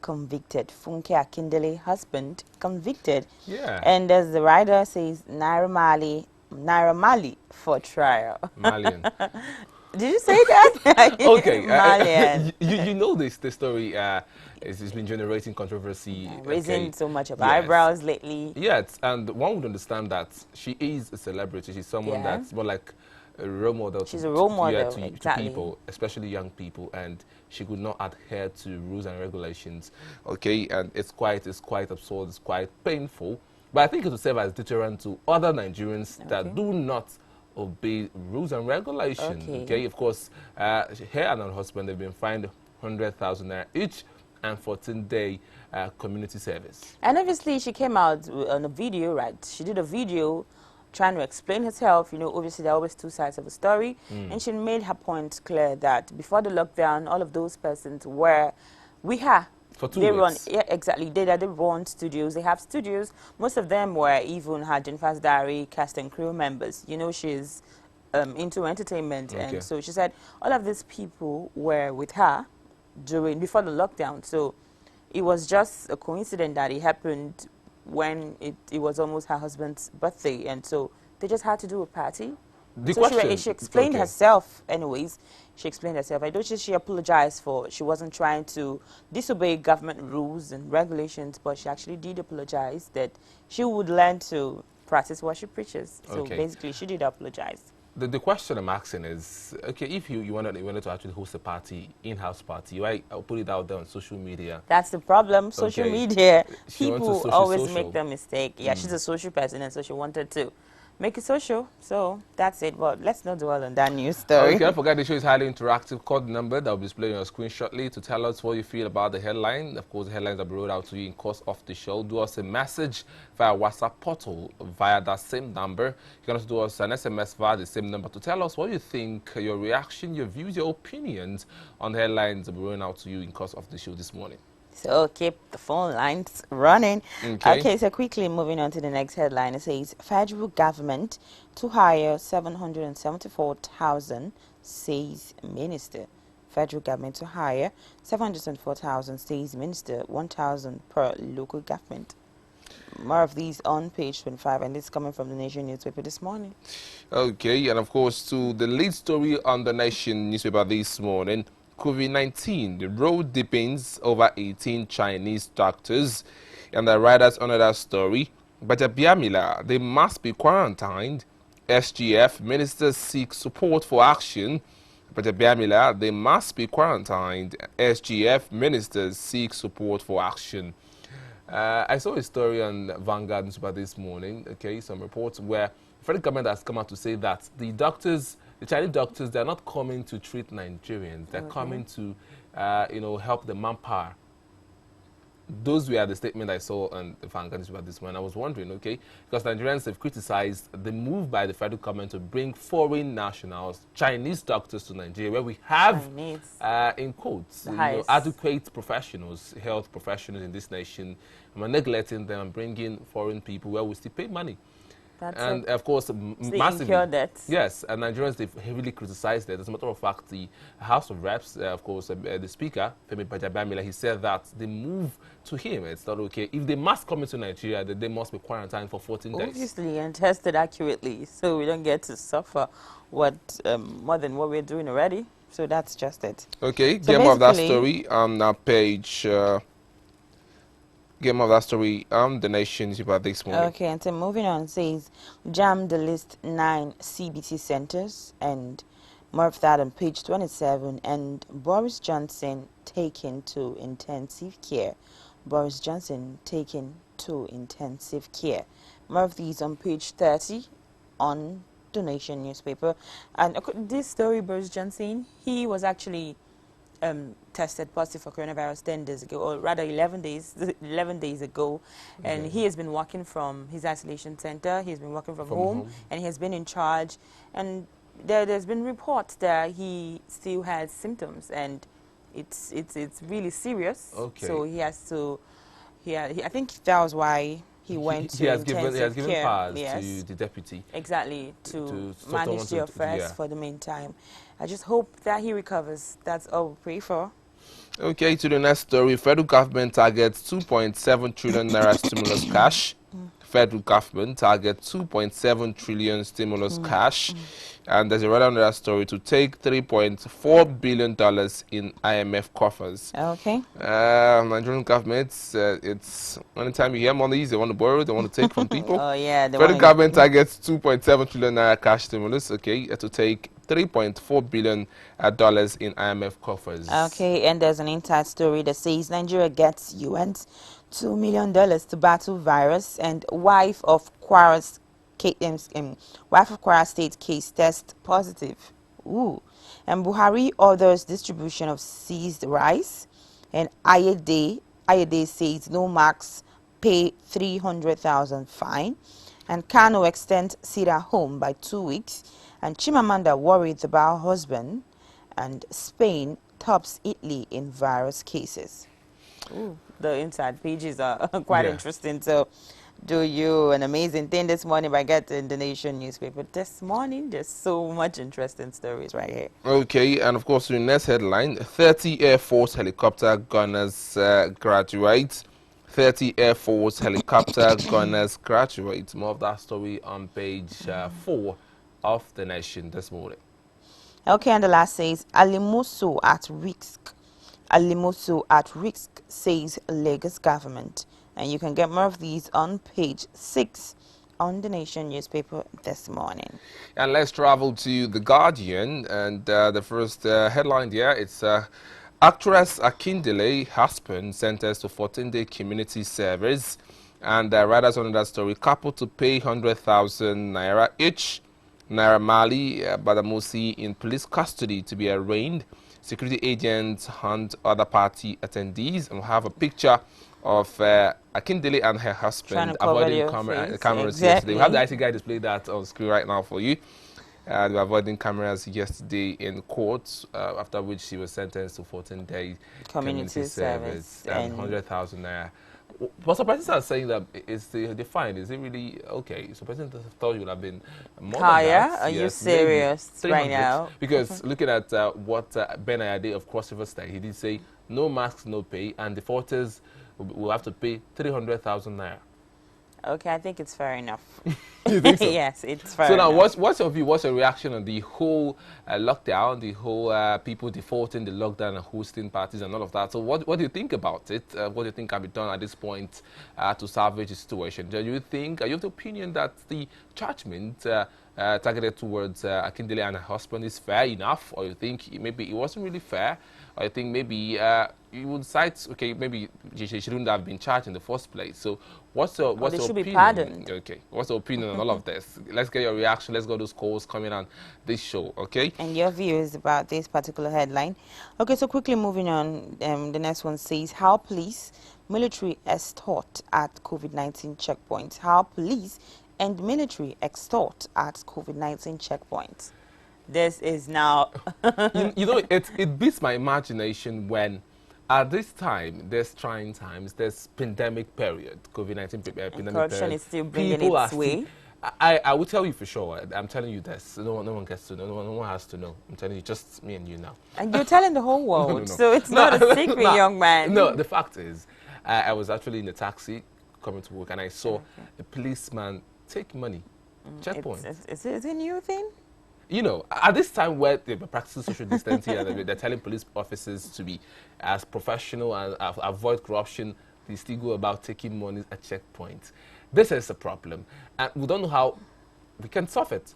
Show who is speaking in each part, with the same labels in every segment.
Speaker 1: convicted. Funke Akindele husband convicted.
Speaker 2: Yeah.
Speaker 1: And as the writer says, Naira Mali for trial.
Speaker 2: Malian.
Speaker 1: Did you say that?
Speaker 2: Okay.
Speaker 1: Malian.
Speaker 2: You know this the story it's been generating controversy.
Speaker 1: Raising
Speaker 2: Okay.
Speaker 1: so much of
Speaker 2: Yes.
Speaker 1: eyebrows lately.
Speaker 2: Yes, and one would understand that she is a celebrity. She's someone
Speaker 1: Yeah.
Speaker 2: that's more like a role model
Speaker 1: She's a role model,
Speaker 2: to
Speaker 1: exactly.
Speaker 2: people, especially young people, and she could not adhere to rules and regulations. Okay, and it's quite absurd, it's quite painful. But I think it will serve as deterrent to other Nigerians that do not obey rules and regulations. Okay, of course, her and her husband, they've been fined 100,000 naira each and 14-day community service.
Speaker 1: And obviously she came out on a video, right? She did a video trying to explain herself. You know, obviously there are always two sides of the story. And she made her point clear that before the lockdown, all of those persons were,
Speaker 2: for 2
Speaker 1: they
Speaker 2: weeks.
Speaker 1: run, yeah, exactly. They run studios. They have studios. Most of them were even had Jennifer's Diary cast and crew members. You know, she's into entertainment. And so she said all of these people were with her before the lockdown. So it was just a coincidence that it happened when it was almost her husband's birthday, and so they just had to do a party. She explained herself anyways. She explained herself. I noticed she apologized for she wasn't trying to disobey government rules and regulations, but she actually did apologize that she would learn to practice what she preaches. So basically she did apologize.
Speaker 2: The question I'm asking is, okay, if you wanted to actually host a party, in-house party, right? I'll put it out there on social media.
Speaker 1: That's the problem. Social media, people always make the mistake. Yeah, she's a social person, and so she wanted to make it social. So that's it. But let's not dwell on that news story.
Speaker 2: Okay, don't forget the show is highly interactive. Call the number that will be displayed on your screen shortly to tell us what you feel about the headline. Of course, the headlines will be rolled out to you in course of the show. Do us a message via WhatsApp portal via that same number. You can also do us an SMS via the same number to tell us what you think, your reaction, your views, your opinions on the headlines that will be rolling out to you in course of the show this morning.
Speaker 1: So keep the phone lines running. Okay, so quickly moving on to the next headline. It says, federal government to hire 774,000, says minister. Federal government to hire 774,000, says minister, 1,000 per local government. More of these on page 25, and this is coming from the Nation newspaper this morning.
Speaker 2: Okay, and of course, to the lead story on the Nation newspaper this morning, COVID-19, the road deepens over 18 Chinese doctors. And the writers on that story, but Biamila, they must be quarantined. SGF ministers seek support for action. But Biamila, they must be quarantined. SGF ministers seek support for action. I saw a story on Vanguard newspaper this morning, okay, some reports where the federal government has come out to say that the Chinese doctors, they're not coming to treat Nigerians. They're coming to, help the manpower. Those were the statement I saw on the Vanguard newspaper this morning. I was wondering, okay, because Nigerians have criticized the move by the federal government to bring foreign nationals, Chinese doctors to Nigeria, where we have, in quotes, adequate professionals, health professionals in this nation, and we're neglecting them and bringing foreign people where we still pay money. And of course, massively, yes, and Nigerians, they've heavily criticized it. As a matter of fact, the House of Reps, of course, the Speaker, Femi Bajabamila, he said that the move to him, it's not okay. If they must come into Nigeria, then they must be quarantined for 14 days.
Speaker 1: Obviously, and tested accurately, so we don't get to suffer what more than what we're doing already. So that's just it.
Speaker 2: Okay, so get more of that story on page... Get more of that story the Nation newspaper this morning.
Speaker 1: Okay, and so moving on, says jam the list 9 CBT centers, and more of that on page 27. And Boris Johnson taken to intensive care. Boris Johnson taken to intensive care. More of these on page 30 on the Nation newspaper. And this story, Boris Johnson, he was actually tested positive for coronavirus 10 days ago, or rather 11 days ago. And he has been working from his isolation center. He's been working from home, and he has been in charge. And there's been reports that he still has symptoms, and it's really serious. So he has to, I think that was why he went to intensive
Speaker 2: he has given
Speaker 1: care.
Speaker 2: powers to the deputy.
Speaker 1: Exactly, to manage the affairs for the meantime. I just hope that he recovers. That's all we pray for.
Speaker 2: Okay, to the next story. Federal government targets 2.7 trillion naira stimulus cash. Federal government targets 2.7 trillion stimulus cash. And there's a rather another story to take $3.4 billion in IMF coffers.
Speaker 1: Okay.
Speaker 2: Nigerian government, it's anytime you hear money, they want to borrow, they want to take from people.
Speaker 1: Oh yeah, the
Speaker 2: Federal
Speaker 1: one.
Speaker 2: government targets 2.7 trillion naira cash stimulus, okay, to take $3.4 billion in IMF coffers.
Speaker 1: Okay, and there's an inside story that says Nigeria gets UN's $2 million to battle virus, and wife of Kwara State case test positive. Ooh, and Buhari orders distribution of seized rice, and Ayede says no marks, pay 300,000 fine, and Kano extends sit-at home by 2 weeks, and Chimamanda worried about husband, and Spain tops Italy in virus cases. Ooh, the inside pages are quite
Speaker 2: Yeah.
Speaker 1: interesting. So, do you an amazing thing this morning by getting the Nation newspaper. This morning, there's so much interesting stories right here.
Speaker 2: Okay, and of course, the next headline 30 Air Force helicopter gunners graduate. 30 Air Force helicopter gunners graduate. More of that story on page 4 of the Nation this morning.
Speaker 1: Okay, and the last says Alimusu at risk. Alimusu at risk, says Lagos government. And you can get more of these on page 6 on the Nation newspaper this morning.
Speaker 2: And let's travel to The Guardian. And the first headline there, it's actress Akindele husband sentenced to 14-day community service. And writers on that story, couple to pay 100,000 naira each. Naira Mali Badamusi in police custody to be arraigned. Security agents hunt other party attendees, and we have a picture of Akindele and her
Speaker 1: Trying to
Speaker 2: husband
Speaker 1: cover
Speaker 2: avoiding
Speaker 1: their face.
Speaker 2: cameras yesterday. We have the IT guy display that on screen right now for you. They were avoiding cameras yesterday in court, after which she was sentenced to 14-day community service and 100,000 naira. But some persons are saying that it's the fine. Is it really okay? So persons thought you would have been more than that.
Speaker 1: Are you
Speaker 2: Yes,
Speaker 1: serious
Speaker 2: maybe
Speaker 1: right
Speaker 2: 300.
Speaker 1: now?
Speaker 2: Because looking at what Ben Ayade of Cross River State, he did say no masks, no pay, and defaulters will have to pay 300,000 naira.
Speaker 1: Okay, I think it's fair enough.
Speaker 2: You think so?
Speaker 1: Yes, it's fair
Speaker 2: So now,
Speaker 1: enough.
Speaker 2: what's your view? What's your reaction on the whole lockdown, the whole people defaulting the lockdown and hosting parties and all of that? So what do you think about it? What do you think can be done at this point to salvage the situation? Do you think, are you of the opinion that the judgment targeted towards Akindele and her husband is fair enough? Or you think maybe it wasn't really fair? Or you think maybe you would cite, okay, maybe she shouldn't have been charged in the first place. So what's your
Speaker 1: They should
Speaker 2: opinion?
Speaker 1: be pardoned.
Speaker 2: Okay, what's your opinion on all of this? Let's get your reaction. Let's go those calls coming on this show, okay?
Speaker 1: And your views about this particular headline. Okay, so quickly moving on, the next one says how police, military extort at COVID-19 checkpoints. How police and military extort at COVID-19 checkpoints. This is now...
Speaker 2: you know, it beats my imagination when at this time, there's trying times, there's pandemic period, COVID-19 pandemic
Speaker 1: corruption
Speaker 2: period.
Speaker 1: is still bringing
Speaker 2: People
Speaker 1: its
Speaker 2: are
Speaker 1: way.
Speaker 2: I will tell you for sure. I'm telling you this. No one gets to know. No one has to know. I'm telling you, just me and you now.
Speaker 1: And you're telling the whole world,
Speaker 2: No.
Speaker 1: so it's not a secret, young man.
Speaker 2: No, the fact is, I was actually in a taxi coming to work, and I saw a policeman take money. Checkpoint.
Speaker 1: It's a new thing?
Speaker 2: You know, at this time where they're practicing social distancing and they're telling police officers to be as professional and avoid corruption, they still go about taking money at checkpoints. This is a problem, and we don't know how we can solve it.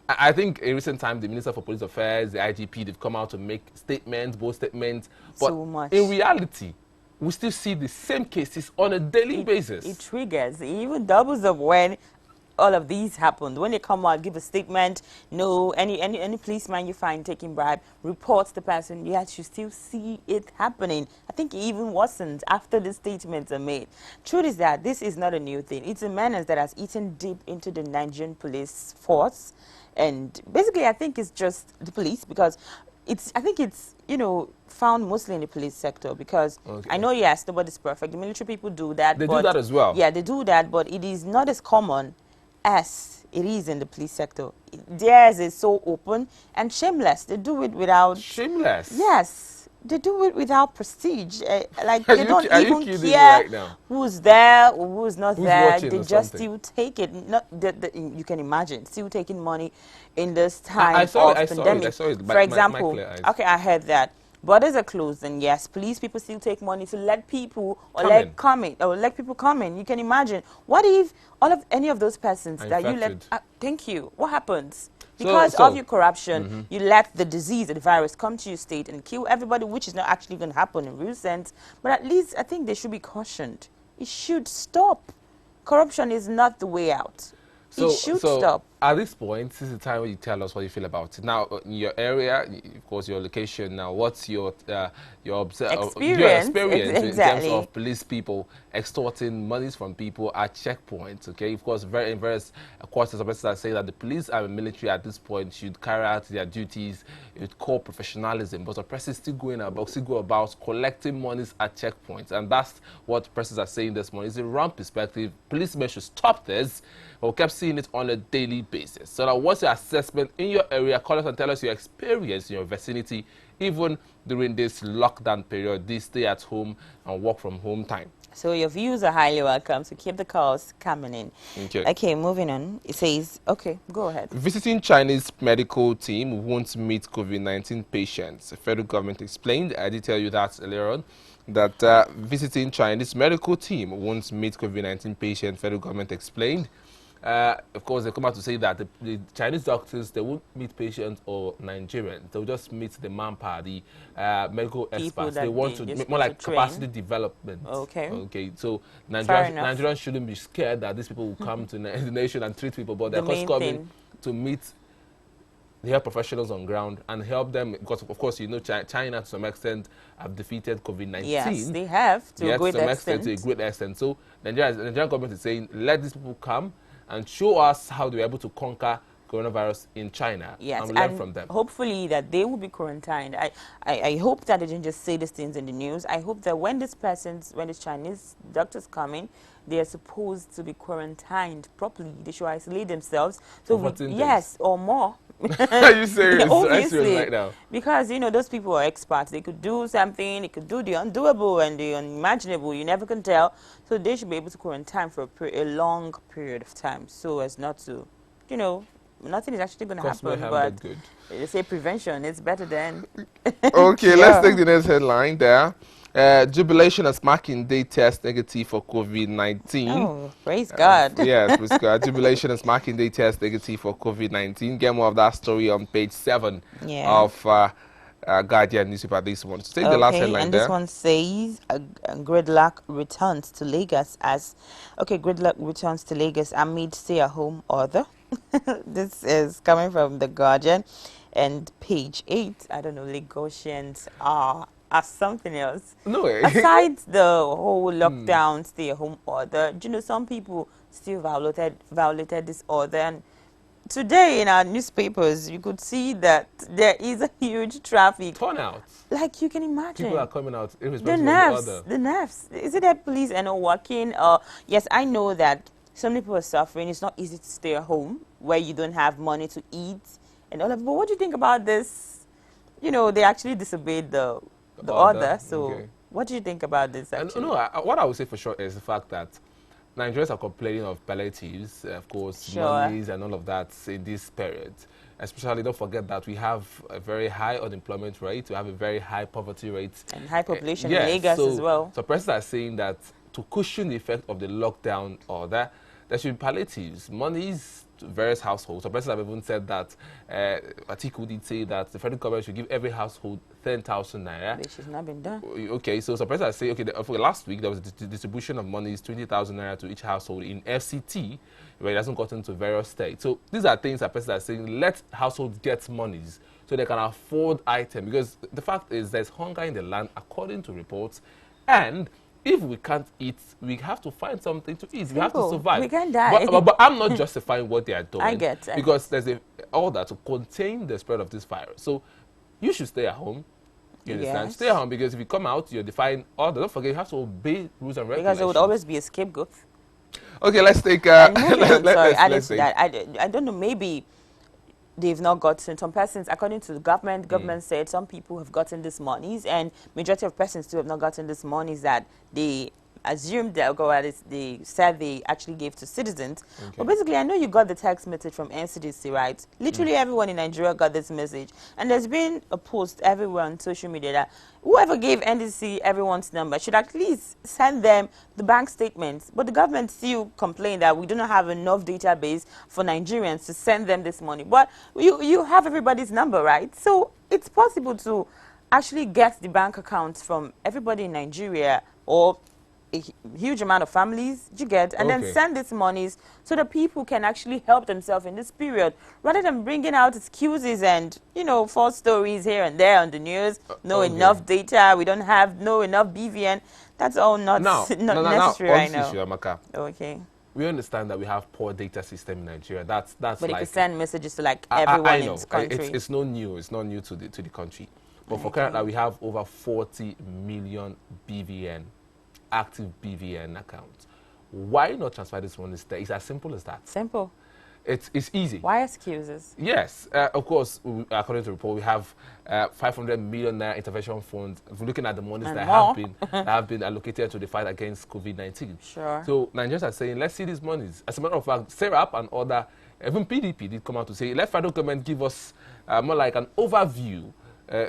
Speaker 2: I think in recent time, the Minister for Police Affairs, the IGP, they've come out to make statements, bold statements, but
Speaker 1: so much.
Speaker 2: In reality, we still see the same cases on a daily basis.
Speaker 1: It triggers, it even doubles up when all of these happened. When they come out, give a statement, no, any policeman you find taking bribe, reports the person, yet you still see it happening. I think it even worsened after the statements are made. Truth is that this is not a new thing. It's a menace that has eaten deep into the Nigerian police force. And basically, I think it's just the police, because I think it's, found mostly in the police sector, because I know, yes, nobody's perfect. The military people do that.
Speaker 2: They do that as well.
Speaker 1: Yeah, they do that, but it is not as common as it is in the police sector. Theirs is so open and shameless. They do it without...
Speaker 2: Shameless?
Speaker 1: Yes. They do it without prestige. Like
Speaker 2: Are
Speaker 1: they
Speaker 2: you
Speaker 1: don't
Speaker 2: are you
Speaker 1: even
Speaker 2: kidding me
Speaker 1: care
Speaker 2: right now?
Speaker 1: who's there or who's not
Speaker 2: Who's
Speaker 1: there.
Speaker 2: watching
Speaker 1: They
Speaker 2: or
Speaker 1: just
Speaker 2: something?
Speaker 1: still take it. Not you can imagine still taking money in this
Speaker 2: I
Speaker 1: time
Speaker 2: saw it.
Speaker 1: of
Speaker 2: I saw it. I
Speaker 1: pandemic.
Speaker 2: saw it.
Speaker 1: For
Speaker 2: My
Speaker 1: example,
Speaker 2: clear eyes.
Speaker 1: okay, I heard that borders are closed, and yes, police people still take money to let people or
Speaker 2: Come in.
Speaker 1: let come in or let people come in. You can imagine what if all of any of those persons
Speaker 2: Are
Speaker 1: that you let.
Speaker 2: infected.
Speaker 1: Thank you. What happens?
Speaker 2: So
Speaker 1: Because of
Speaker 2: so.
Speaker 1: your corruption, you let the disease or the virus come to your state and kill everybody, which is not actually going to happen in real sense. But at least I think they should be cautioned. It should stop. Corruption is not the way out. It should
Speaker 2: So
Speaker 1: stop.
Speaker 2: at this point, this is the time when you tell us what you feel about it. Now, in your area, of course, your location. Now, what's your
Speaker 1: Experience,
Speaker 2: experience in terms
Speaker 1: exactly.
Speaker 2: of police people extorting monies from people at checkpoints? Okay, of course, very in various quarters of persons are saying that the police and the military at this point should carry out their duties with core professionalism, but the press is still go about collecting monies at checkpoints, and that's what persons are saying this morning. It's a wrong perspective. Policemen should stop this. But we kept seeing it on a daily basis. So now what's your assessment in your area? Call us and tell us your experience in your vicinity, even during this lockdown period, this stay at home and work from home time.
Speaker 1: So your views are highly welcome. So keep the calls coming in.
Speaker 2: Okay.
Speaker 1: Okay, moving on. It says, okay, go ahead.
Speaker 2: Visiting Chinese medical team won't meet COVID-19 patients. The federal government explained, I did tell you that earlier on, that visiting Chinese medical team won't meet COVID-19 patients. Federal government explained. Of course, they come out to say that the Chinese doctors, they won't meet patients or Nigerians. They'll just meet the manpower, the medical
Speaker 1: People
Speaker 2: experts. They
Speaker 1: that
Speaker 2: want to
Speaker 1: they're
Speaker 2: make more
Speaker 1: supposed
Speaker 2: like
Speaker 1: to train.
Speaker 2: capacity development.
Speaker 1: Okay.
Speaker 2: Okay. So
Speaker 1: Fair enough.
Speaker 2: Nigerians shouldn't be scared that these people will come to the nation and treat people, but they're
Speaker 1: The
Speaker 2: just
Speaker 1: main
Speaker 2: coming
Speaker 1: thing.
Speaker 2: to meet the health professionals on ground and help them, because of course, you know, China to some extent have defeated COVID-19.
Speaker 1: Yes, they have to a great
Speaker 2: to some extent, to a great extent. So the Nigerian government is saying, let these people come and show us how they were able to conquer coronavirus in China,
Speaker 1: Yes,
Speaker 2: and learn
Speaker 1: and
Speaker 2: from them.
Speaker 1: hopefully that they will be quarantined. I hope that they didn't just say these things in the news. I hope that when these Chinese doctors come in, they are supposed to be quarantined properly. They should isolate themselves. So
Speaker 2: For 14 days.
Speaker 1: yes, or more.
Speaker 2: Are you serious? Are you serious
Speaker 1: Obviously,
Speaker 2: right now?
Speaker 1: because you know those people are experts. They could do something. They could do the undoable and the unimaginable. You never can tell. So they should be able to quarantine for a long period of time, so as not to, you know, nothing is actually going to happen. But
Speaker 2: Good.
Speaker 1: they say prevention is better than.
Speaker 2: Okay, let's
Speaker 1: Yeah.
Speaker 2: take the next headline there. Jubilation as marking day test negative for COVID-19.
Speaker 1: Oh, praise God.
Speaker 2: Yes, praise God. Jubilation as marking day test negative for COVID-19. Get more of that story on page 7
Speaker 1: Yeah.
Speaker 2: of Guardian newspaper this one. So take the last
Speaker 1: Okay,
Speaker 2: headline
Speaker 1: and this
Speaker 2: there.
Speaker 1: one says gridlock returns to Lagos as gridlock returns to Lagos amid stay-at-home order. This is coming from the Guardian, and page 8. I don't know, Lagosians are something else.
Speaker 2: No way.
Speaker 1: Aside the whole lockdown, stay-at-home order, do you know some people still violated this order, and today in our newspapers, you could see that there is a huge traffic.
Speaker 2: Turnouts.
Speaker 1: Like you can imagine.
Speaker 2: People are coming out
Speaker 1: The
Speaker 2: irrespective of the
Speaker 1: nerves,
Speaker 2: order.
Speaker 1: the nerves. Is it that police are not working? Yes, I know that some people are suffering. It's not easy to stay at home where you don't have money to eat and all of that. But what do you think about this? You know, they actually disobeyed the order. So
Speaker 2: Okay.
Speaker 1: what do you think about this
Speaker 2: And
Speaker 1: actually?
Speaker 2: no, what I would say for sure is the fact that Nigerians are complaining of palliatives, of course,
Speaker 1: Sure.
Speaker 2: monies and all of that in this period. Especially, don't forget that we have a very high unemployment rate, we have a very high poverty rate.
Speaker 1: And high population in
Speaker 2: Yes,
Speaker 1: Lagos
Speaker 2: so,
Speaker 1: as well.
Speaker 2: So persons are saying that to cushion the effect of the lockdown order, there should be palliatives, monies to various households. So persons have even said that, Atiku did say that the federal government should give every household 10,000 naira.
Speaker 1: Which has not been done.
Speaker 2: Okay, so some persons are saying, okay, for last week there was a distribution of monies, 20,000 naira to each household in FCT, where it hasn't gotten to various states. So these are things that persons are saying, let households get monies so they can afford items. Because the fact is there's hunger in the land, according to reports, and if we can't eat, we have to find something to eat. We have to
Speaker 1: Simple.
Speaker 2: survive.
Speaker 1: We can die.
Speaker 2: But I'm not justifying what they are doing.
Speaker 1: I get.
Speaker 2: Because there's a order to contain the spread of this virus. So you should stay at home. You understand?
Speaker 1: Yes.
Speaker 2: Stay at home, because if you come out, you're defying order. Don't forget, you have to obey rules and regulations.
Speaker 1: Because there would always be a scapegoat.
Speaker 2: Okay, let's take.
Speaker 1: And moving on, sorry, added
Speaker 2: let's
Speaker 1: to
Speaker 2: take.
Speaker 1: that, I don't know, maybe they've not gotten, some persons, according to the government said some people have gotten these monies, and majority of persons still have not gotten these monies that they assumed that, they said they actually gave to citizens.
Speaker 2: Okay.
Speaker 1: But basically, I know you got the text message from NCDC, right? Literally everyone in Nigeria got this message. And there's been a post everywhere on social media that whoever gave NCDC everyone's number should at least send them the bank statements. But the government still complained that we do not have enough database for Nigerians to send them this money. But you have everybody's number, right? So it's possible to actually get the bank accounts from everybody in Nigeria, or a huge amount of families, you get, and then send these monies so that people can actually help themselves in this period, rather than bringing out excuses and, you know, false stories here and there on the news. Enough data, we don't have enough BVN. That's all not necessary right now.
Speaker 2: Amaka,
Speaker 1: okay.
Speaker 2: We understand that we have poor data system in Nigeria. That's
Speaker 1: but
Speaker 2: like,
Speaker 1: you can send messages to like everyone in this country.
Speaker 2: It's not new. It's not new to the country. But for Canada, we have over 40 million BVN. Active BVN accounts. Why not transfer this one instead? It's as simple as that.
Speaker 1: Simple.
Speaker 2: It's easy.
Speaker 1: Why excuses?
Speaker 2: Yes, of course. According to the report, we have 500 million naira intervention funds. If we're looking at the monies that have been allocated to the fight against COVID-19.
Speaker 1: Sure.
Speaker 2: So Nigerians are saying, let's see these monies. As a matter of fact, SERAP and other, even PDP did come out to say, let federal government give us more like an overview,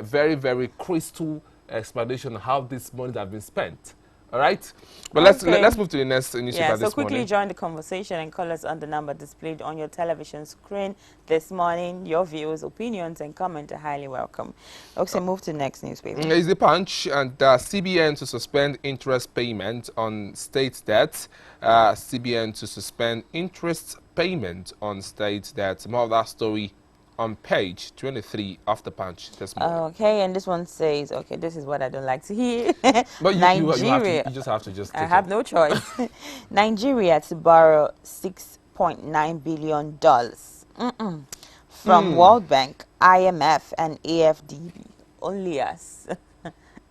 Speaker 2: very, very crystal explanation of how these monies have been spent. All right, but let's move to the next newspaper this morning. So
Speaker 1: quickly join the conversation and call us on the number displayed on your television screen this morning. Your views, opinions, and comments are highly welcome. Okay, move to the next newspaper.
Speaker 2: It's the Punch, and CBN to suspend interest payment on state debt. CBN to suspend interest payment on state debt. More of that story on page 23 of the Punch this morning.
Speaker 1: Okay, and this one says, okay, this is what I don't like to hear.
Speaker 2: But Nigeria, you just have to take
Speaker 1: I have no choice. Nigeria to borrow $6.9 billion from World Bank, IMF, and AFDB. Only us.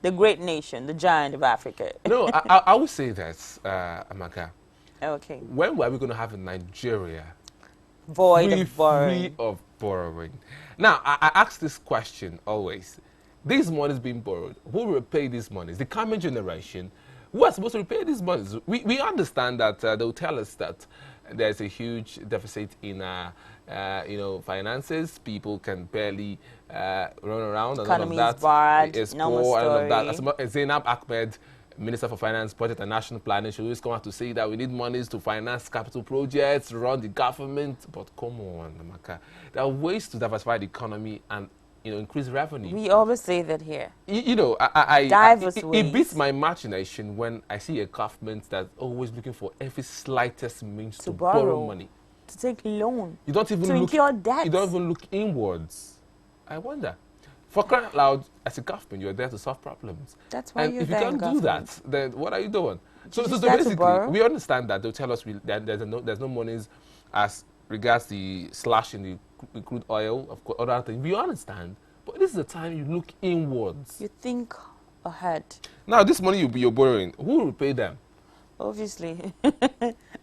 Speaker 1: The great nation, the giant of Africa.
Speaker 2: No, I would say that, Amaka.
Speaker 1: Okay.
Speaker 2: When were we going to have in Nigeria
Speaker 1: void of borrowing?
Speaker 2: Free of borrowing. Now, I ask this question always. This money is being borrowed. Who will repay these monies? The coming generation. Who are supposed to repay these monies? We understand that they'll tell us that there's a huge deficit in finances. People can barely run around. And
Speaker 1: economy
Speaker 2: all of that
Speaker 1: is bad.
Speaker 2: is
Speaker 1: no
Speaker 2: poor. And all of
Speaker 1: story.
Speaker 2: that. Zainab Ahmed, Minister for Finance, Budget and National Planning, should always come out to say that we need monies to finance capital projects, run the government. But come on, Amaka. There are ways to diversify the economy and increase revenue.
Speaker 1: We always say that here.
Speaker 2: It beats my imagination when I see a government that's always looking for every slightest means to borrow money,
Speaker 1: to take loan.
Speaker 2: You don't even
Speaker 1: incur debt.
Speaker 2: You don't even look inwards. I wonder. For crying out loud, as a government, you're there to solve problems.
Speaker 1: That's why you're there.
Speaker 2: And if you can't do that, then what are you doing? So basically, we understand that they'll tell us that there's no monies as regards the slash in the crude oil, of course, other things. We understand, but this is the time you look inwards.
Speaker 1: You think ahead.
Speaker 2: Now, this money you're borrowing, who will repay them?
Speaker 1: Obviously.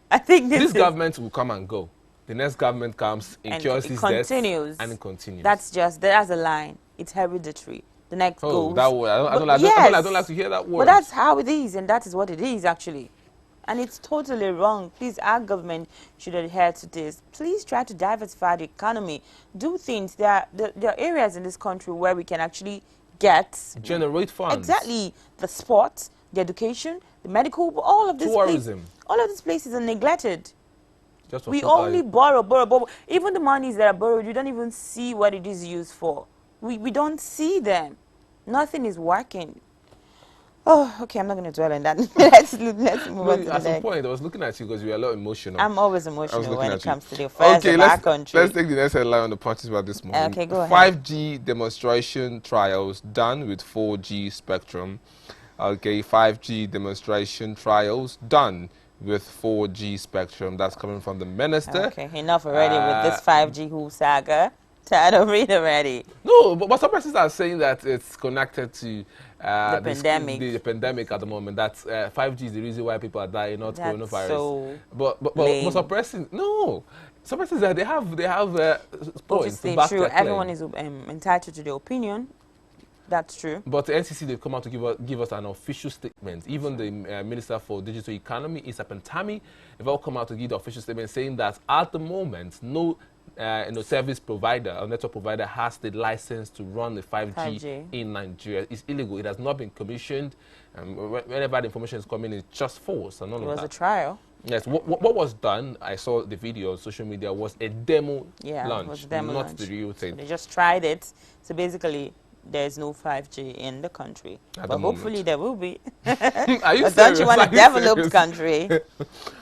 Speaker 1: I think this
Speaker 2: government will come and go. The next government comes, incurs these debts, and it continues.
Speaker 1: That's a line. It's hereditary. The next goes.
Speaker 2: That word. I don't like to hear that word.
Speaker 1: But that's how it is, and that is what it is, actually. And it's totally wrong. Please, our government should adhere to this. Please try to diversify the economy. Do things. There are areas in this country where we can actually
Speaker 2: generate funds.
Speaker 1: Exactly. The sports, the education, the medical, all of this.
Speaker 2: Tourism.
Speaker 1: All of these places are neglected.
Speaker 2: We
Speaker 1: only borrow. Even the monies that are borrowed, you don't even see what it is used for. We don't see them. Nothing is working. Oh, okay, I'm not going to dwell on that. let's move on to the next.
Speaker 2: At some point, I was looking at you because you were a lot emotional.
Speaker 1: I'm always emotional when it comes to the affairs of our country.
Speaker 2: Let's take the next headline on the Punch about this morning.
Speaker 1: Okay, go ahead.
Speaker 2: 5G demonstration trials done with 4G spectrum. Okay, 5G demonstration trials done with 4G spectrum. That's coming from the minister.
Speaker 1: Okay, enough already with this 5G saga. Tired of it already.
Speaker 2: No, but some persons are saying that it's connected to
Speaker 1: The
Speaker 2: this,
Speaker 1: pandemic.
Speaker 2: the pandemic at the moment. That 5G is the reason why people are dying, not
Speaker 1: That's
Speaker 2: coronavirus.
Speaker 1: so
Speaker 2: But some
Speaker 1: lame.
Speaker 2: persons, no, some persons they have points to
Speaker 1: Obviously,
Speaker 2: back
Speaker 1: true.
Speaker 2: their
Speaker 1: Everyone
Speaker 2: claim.
Speaker 1: is entitled to their opinion. That's true.
Speaker 2: But the NCC, they've come out to give us an official statement. Even the Minister for Digital Economy, Issa Pantami, they've all come out to give the official statement saying that at the moment, no service provider or network provider has the license to run the 5G
Speaker 1: 5G.
Speaker 2: in Nigeria. It's illegal. It has not been commissioned. Whenever the information is coming, it's just false and all
Speaker 1: It
Speaker 2: of
Speaker 1: was
Speaker 2: that.
Speaker 1: a trial.
Speaker 2: Yes, what was done, I saw the video on social media, was a demo
Speaker 1: Yeah,
Speaker 2: launch,
Speaker 1: it was a demo
Speaker 2: not
Speaker 1: launch.
Speaker 2: the real
Speaker 1: So
Speaker 2: thing.
Speaker 1: they just tried it. So basically, there's no 5G in the country.
Speaker 2: At
Speaker 1: But
Speaker 2: the
Speaker 1: hopefully
Speaker 2: moment.
Speaker 1: there will be.
Speaker 2: Are you
Speaker 1: But
Speaker 2: serious?
Speaker 1: don't you want
Speaker 2: Are
Speaker 1: a
Speaker 2: you
Speaker 1: developed
Speaker 2: serious?
Speaker 1: country?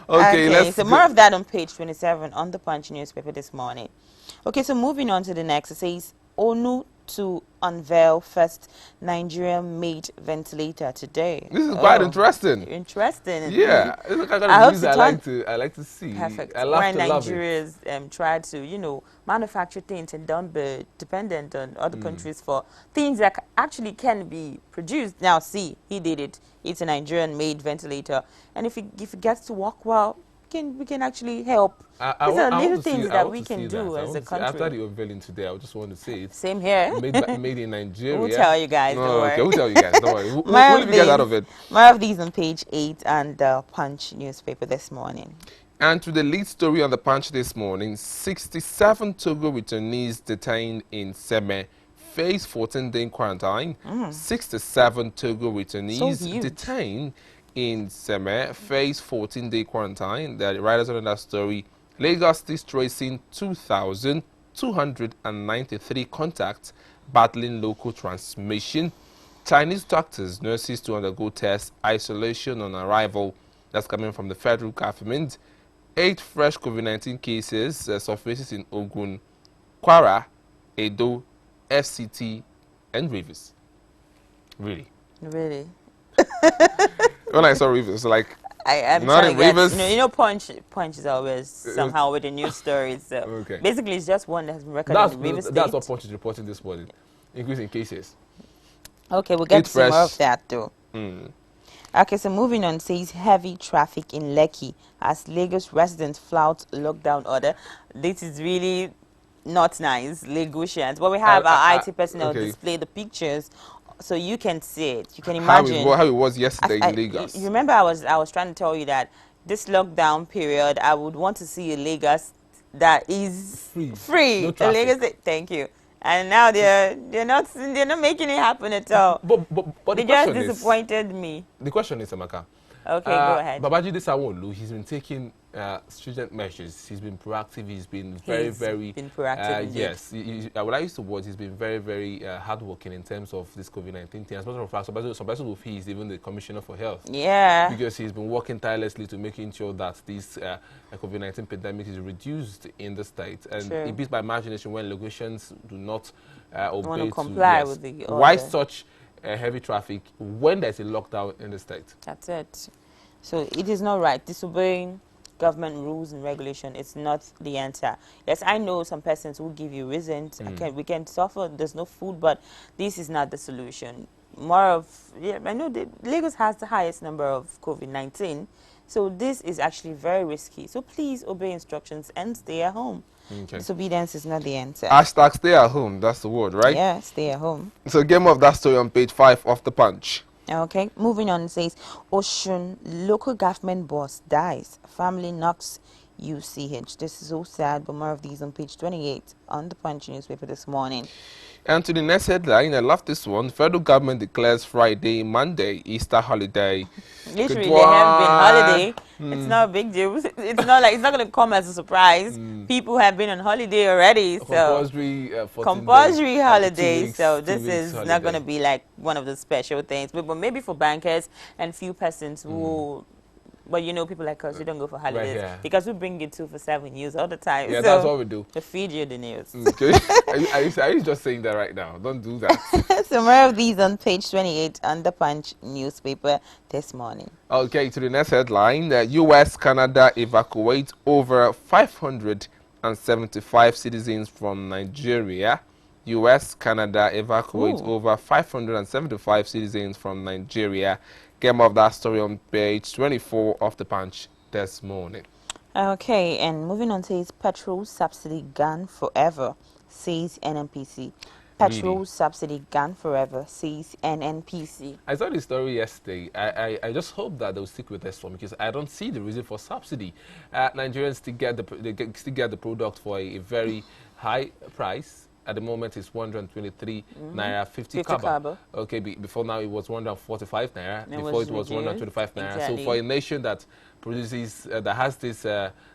Speaker 2: Okay, let's
Speaker 1: so
Speaker 2: go.
Speaker 1: more of that on page 27 on the Punch newspaper this morning. Okay, so moving on to the next, it says ONU to unveil first Nigerian-made ventilator today.
Speaker 2: This is quite interesting.
Speaker 1: Interesting.
Speaker 2: Yeah, it's the kind
Speaker 1: I
Speaker 2: of
Speaker 1: hope
Speaker 2: news
Speaker 1: to
Speaker 2: I like to see.
Speaker 1: Perfect.
Speaker 2: I love
Speaker 1: When
Speaker 2: to love it.
Speaker 1: Nigeria's try to, manufacture things and don't be dependent on other countries for things that actually can be produced. Now, see, he did it. It's a Nigerian-made ventilator, and if it gets to work well, we can actually help. These are little things that we can do as a country.
Speaker 2: After the unveiling today, I just want to say it.
Speaker 1: Same here.
Speaker 2: Made in Nigeria.
Speaker 1: We'll tell you guys.
Speaker 2: No,
Speaker 1: Don't
Speaker 2: okay,
Speaker 1: worry.
Speaker 2: we'll tell you guys. Don't worry. We'll leave you guys out of it.
Speaker 1: More of these on page 8 and the Punch newspaper this morning.
Speaker 2: And to the lead story on the Punch this morning, 67 Togo returnees detained in Seme face 14-day quarantine. 67 Togo returnees detained in Seme face 14-day quarantine. The writers on that story, Lagos is tracing 2,293 contacts battling local transmission. Chinese doctors, nurses to undergo test isolation on arrival. That's coming from the federal government. 8 fresh COVID-19 cases surfaces in Ogun, Kwara, Edo, FCT, and Rivers. Really?
Speaker 1: Really?
Speaker 2: When I saw Rivers, like,
Speaker 1: I'm
Speaker 2: not
Speaker 1: trying
Speaker 2: in
Speaker 1: to get,
Speaker 2: Rivers.
Speaker 1: Punch is always somehow with the news stories. So
Speaker 2: Okay.
Speaker 1: basically, it's just one that's been recorded in Rivers State.
Speaker 2: That's what Punch is reporting this morning, increase in cases.
Speaker 1: Okay, we'll get to see more of that though.
Speaker 2: Mm.
Speaker 1: Okay, so moving on, says heavy traffic in Lekki as Lagos residents flout lockdown order. This is really not nice, Lagosians. But we have our IT personnel display the pictures so you can see it. You can imagine
Speaker 2: how it was yesterday in Lagos.
Speaker 1: You remember I was trying to tell you that this lockdown period, I would want to see a Lagos that is free.
Speaker 2: No traffic.
Speaker 1: Lagos, thank you. And now they're not making it happen at all.
Speaker 2: But
Speaker 1: they just disappointed me.
Speaker 2: The question is, Amaka.
Speaker 1: Okay, go ahead.
Speaker 2: Babajide Sanwo-Olu, he's been taking stringent measures. He's been proactive. He's been very
Speaker 1: proactive.
Speaker 2: Yes. What I used to watch, he's been very hardworking in terms of this COVID-19 thing. As a matter of fact, some person will feel he's even the Commissioner for Health.
Speaker 1: Yeah.
Speaker 2: Because he's been working tirelessly to making sure that this COVID-19 pandemic is reduced in the state. And it beats my imagination when Lagosians do not obey to
Speaker 1: comply with the order.
Speaker 2: Why such heavy traffic when there's a lockdown in the state?
Speaker 1: That's it. So it is not right. Disobeying government rules and regulation, it's not the answer. Yes, I know some persons will give you reasons. We can suffer, there's no food, but this is not the solution. More of, I know Lagos has the highest number of COVID-19, so this is actually very risky. So please obey instructions and stay at home.
Speaker 2: Okay.
Speaker 1: Disobedience is not the answer.
Speaker 2: Hashtag stay at home, that's the word, right?
Speaker 1: Yeah, stay at home.
Speaker 2: So get more of that story on page 5 of the Punch.
Speaker 1: Okay, moving on, it says Osun local government boss dies. Family knocks UCH. This is so sad, but more of these on page 28 on the Punch newspaper this morning.
Speaker 2: And to the next headline, I love this one. Federal government declares Friday, Monday, Easter holiday.
Speaker 1: Literally, they have been holiday. It's not a big deal. It's not going to come as a surprise. People have been on holiday already, so compulsory holiday. So this is not going to be like one of the special things. But maybe for bankers and few persons who. But people like us, we don't go for holidays because we bring you 2 for 7 news all the time.
Speaker 2: Yeah,
Speaker 1: so
Speaker 2: that's what we do.
Speaker 1: To feed you the news.
Speaker 2: Okay. Are you just saying that right now? Don't do that.
Speaker 1: So more of these on page 28 on the Punch newspaper this morning.
Speaker 2: Okay, to the next headline. U.S. Canada evacuate over 500 475 citizens from Nigeria. US, Canada evacuate
Speaker 1: Ooh.
Speaker 2: over 575 citizens from Nigeria. Came of that story on page 24 of the Punch this morning.
Speaker 1: Okay, and moving on says petrol subsidy gone forever, says NNPC.
Speaker 2: Really?
Speaker 1: Petrol subsidy gone forever, says NNPC.
Speaker 2: I saw this story yesterday. I just hope that they'll stick with this one because I don't see the reason for subsidy. Nigerians still get still get the product for a very high price. At the moment, it's 123 naira 50
Speaker 1: 50
Speaker 2: kaba.
Speaker 1: kaba.
Speaker 2: Okay, before now it was 145 naira.
Speaker 1: It
Speaker 2: Before
Speaker 1: was
Speaker 2: it was
Speaker 1: reduced.
Speaker 2: 125 naira. So
Speaker 1: Exactly.
Speaker 2: for a nation that produces that has this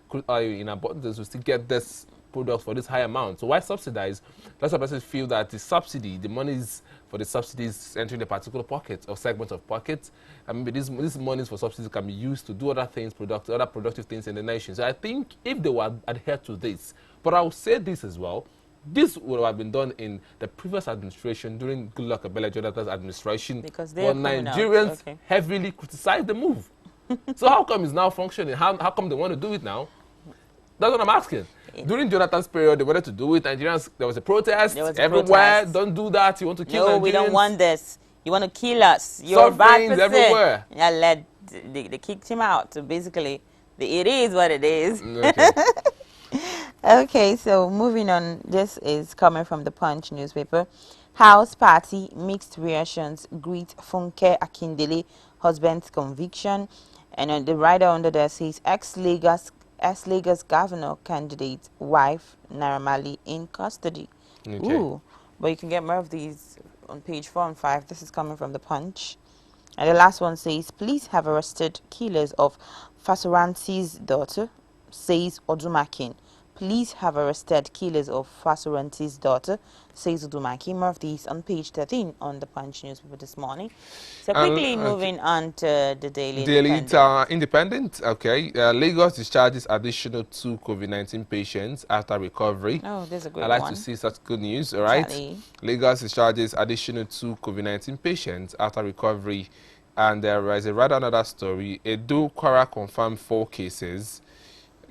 Speaker 2: crude oil in abundance, we still get this product for this high amount. So why subsidize? Lots of persons feel that the subsidy, the monies for the subsidies entering a particular pocket or segment of pockets. I mean, these monies for subsidies can be used to do other things, other productive things in the nation. So I think if they were adhere to this, but I will say this as well, this would have been done in the previous administration during Goodluck Ebele Jonathan's administration.
Speaker 1: Because they
Speaker 2: but
Speaker 1: are coming out.
Speaker 2: Nigerians
Speaker 1: Okay.
Speaker 2: heavily criticized the move. So how come it's now functioning? How come they want to do it now? That's what I'm asking. During Jonathan's period, they wanted to do it. Nigerians, there was a protest everywhere.
Speaker 1: Protest.
Speaker 2: Don't do that. You want to kill
Speaker 1: No,
Speaker 2: Nigerians.
Speaker 1: we don't want this. You want to kill us. You're a bad
Speaker 2: Sufferings
Speaker 1: person.
Speaker 2: everywhere.
Speaker 1: Yeah, they kicked him out. So basically, it is what it is.
Speaker 2: Okay.
Speaker 1: Okay, so moving on. This is coming from the Punch newspaper. House party mixed reactions greet Funke Akindele husband's conviction, and the rider under there says ex-Lagos governor candidate wife Naira Marley in custody.
Speaker 2: Okay.
Speaker 1: Ooh, but you can get more of these on page 4 and 5. This is coming from the Punch. And the last one says, police have arrested killers of Fasuranti's daughter, says Odumakin. Police have arrested killers of Fasuranti's daughter, says Odumakin. More of these on page 13 on the Punch newspaper this morning. So quickly moving on to the Daily Independent.
Speaker 2: Independent, okay. Lagos discharges additional 2 COVID-19 patients after recovery.
Speaker 1: Oh, there's a great
Speaker 2: I like
Speaker 1: one.
Speaker 2: to see such good news, all right?
Speaker 1: Exactly.
Speaker 2: Lagos discharges additional 2 COVID-19 patients after recovery. And there is a rather another story. Edo Kwara confirmed 4 cases.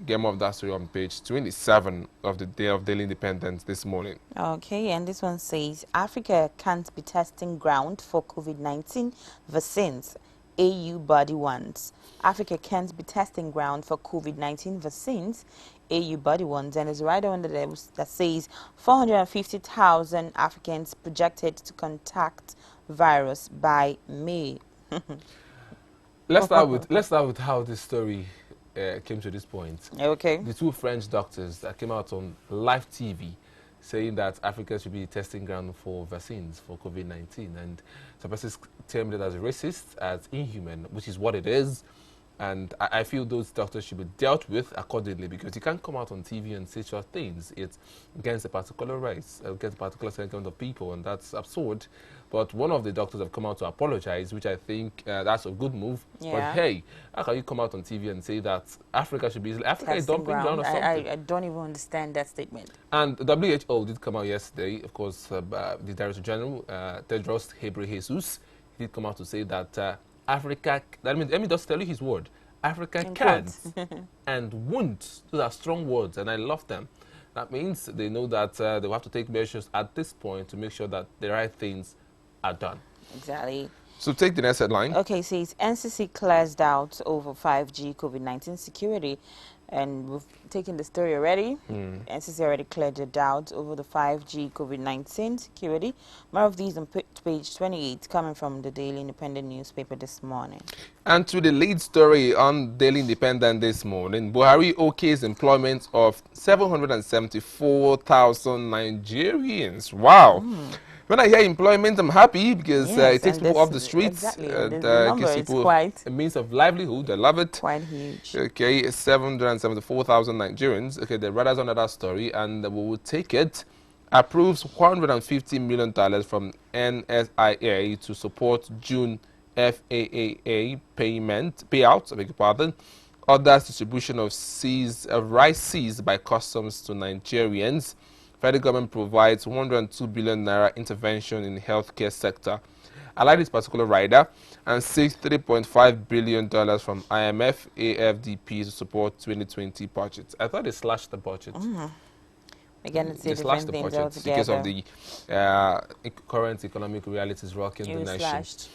Speaker 2: Game of that story on page 27 of the Day of Daily Independence this morning.
Speaker 1: Okay, and this one says Africa can't be testing ground for COVID-19 vaccines. AU body wants. Africa can't be testing ground for COVID-19 vaccines. AU body wants, and there's a rider under there that says 450,000 Africans projected to contact virus by May.
Speaker 2: Let's start with how this story came to this point.
Speaker 1: Okay.
Speaker 2: The 2 French doctors that came out on live TV saying that Africa should be the testing ground for vaccines for COVID-19, and some persons termed it as racist, as inhuman, which is what it is. And I feel those doctors should be dealt with accordingly, because you can't come out on TV and say such things. It's against a particular race, against a particular segment of people, and that's absurd. But one of the doctors have come out to apologize, which I think that's a good move.
Speaker 1: Yeah.
Speaker 2: But hey, how can you come out on TV and say that Africa should be Africa is dumping ground or something?
Speaker 1: I don't even understand that statement.
Speaker 2: And the WHO did come out yesterday, of course, the Director General, Tedros Ghebreyesus, he did come out to say that Africa, let me just tell you his word, Africa can't and won't. Those are strong words, and I love them. That means they know that they will have to take measures at this point to make sure that the right things are done.
Speaker 1: Exactly.
Speaker 2: So take the next headline.
Speaker 1: Okay, so it's NCC clears doubt over 5G COVID-19 security. And we've taken the story already. NCC already cleared the doubt over the 5G COVID-19 security. More of these on page 28, coming from the Daily Independent newspaper this morning.
Speaker 2: And to the lead story on Daily Independent this morning, Buhari OK's employment of 774,000 Nigerians. Wow. When I hear employment, I'm happy, because
Speaker 1: Yes,
Speaker 2: it takes people off the streets.
Speaker 1: Exactly.
Speaker 2: And
Speaker 1: The number
Speaker 2: gives
Speaker 1: is
Speaker 2: people
Speaker 1: quite
Speaker 2: a means of livelihood. I love it.
Speaker 1: quite huge.
Speaker 2: Okay, 774,000 Nigerians. Okay, the Radars on that story, and we will take it. Approves $150 million from NSIA to support June FAAA payouts. I beg your pardon. Orders distribution of rice seized by customs to Nigerians. Federal government provides 102 billion naira intervention in the healthcare sector. I like this particular rider, and seeks $3.5 billion from IMF, AFDP to support 2020 budget. I thought they slashed the budget.
Speaker 1: Again, it's say
Speaker 2: They slashed
Speaker 1: different
Speaker 2: the
Speaker 1: things
Speaker 2: budget because of
Speaker 1: altogether.
Speaker 2: the current economic realities rocking the
Speaker 1: You
Speaker 2: nation.
Speaker 1: slashed.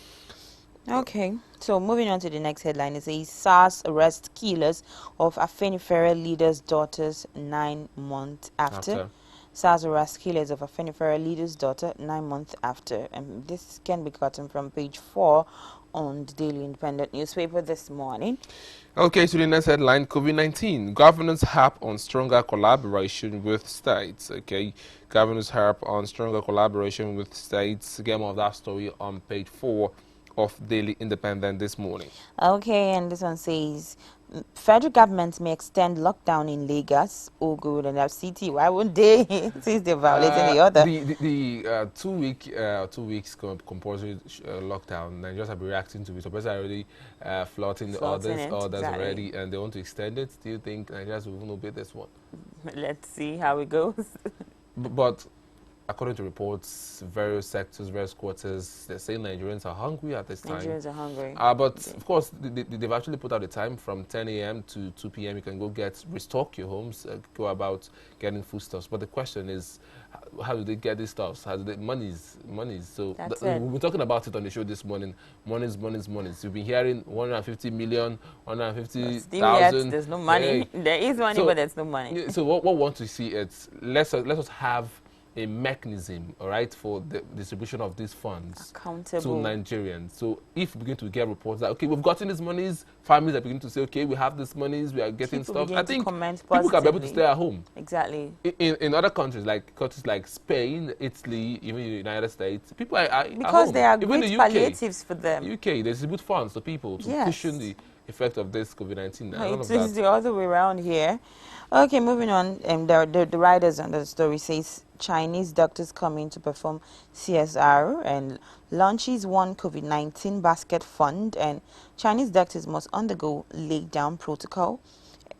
Speaker 1: Okay, so moving on to the next headline, it says SARS arrest killers of Afenifere leader's daughter's 9 months after. SARS arrest killers of Afenifere leader's daughter 9 months after. And this can be gotten from page 4 on the Daily Independent newspaper this morning.
Speaker 2: Okay, so the next headline, COVID-19. Governors harp on stronger collaboration with states. Okay, governors harp on stronger collaboration with states. Get more of that story on page 4 of Daily Independent this morning.
Speaker 1: Okay, and this one says federal government may extend lockdown in Lagos, Ogun, and FCT. Why wouldn't they? Since they're violating the other.
Speaker 2: The 2 weeks compulsory lockdown, Nigerians have been reacting to it. So people are already flouting the
Speaker 1: Flouting it,
Speaker 2: others
Speaker 1: exactly.
Speaker 2: already, and they want to extend it. Do you think Nigerians will even obey this one?
Speaker 1: Let's see how it goes.
Speaker 2: But according to reports, various sectors, various quarters, they're saying Nigerians are hungry at this time.
Speaker 1: Nigerians are hungry.
Speaker 2: But of course, they've actually put out the time from 10 a.m. to 2 p.m. You can go restock your homes, go about getting foodstuffs. But the question is, how do they get these stuffs? How do they, money's. So we've been talking about it on the show this morning. Money's. We've been hearing 150 million, 150,000.
Speaker 1: There's no money. There is money, but there's no money.
Speaker 2: So what we want to see is, let us have a mechanism, all right, for the distribution of these funds to Nigerians. So if we begin to get reports that, okay, we've gotten these monies, families are beginning to say, okay, we have these monies, we are getting stuff. I think people can be able to stay at home.
Speaker 1: Exactly.
Speaker 2: In other countries like Spain, Italy, even the United States, people are
Speaker 1: because there are
Speaker 2: even
Speaker 1: great palliatives for them.
Speaker 2: UK, they distribute funds to people to cushion the effect of this COVID-19.
Speaker 1: It is the other way around here. Okay, moving on. The writers on the story says Chinese doctors coming to perform CSR and launches one COVID-19 basket fund, and Chinese doctors must undergo lay down protocol.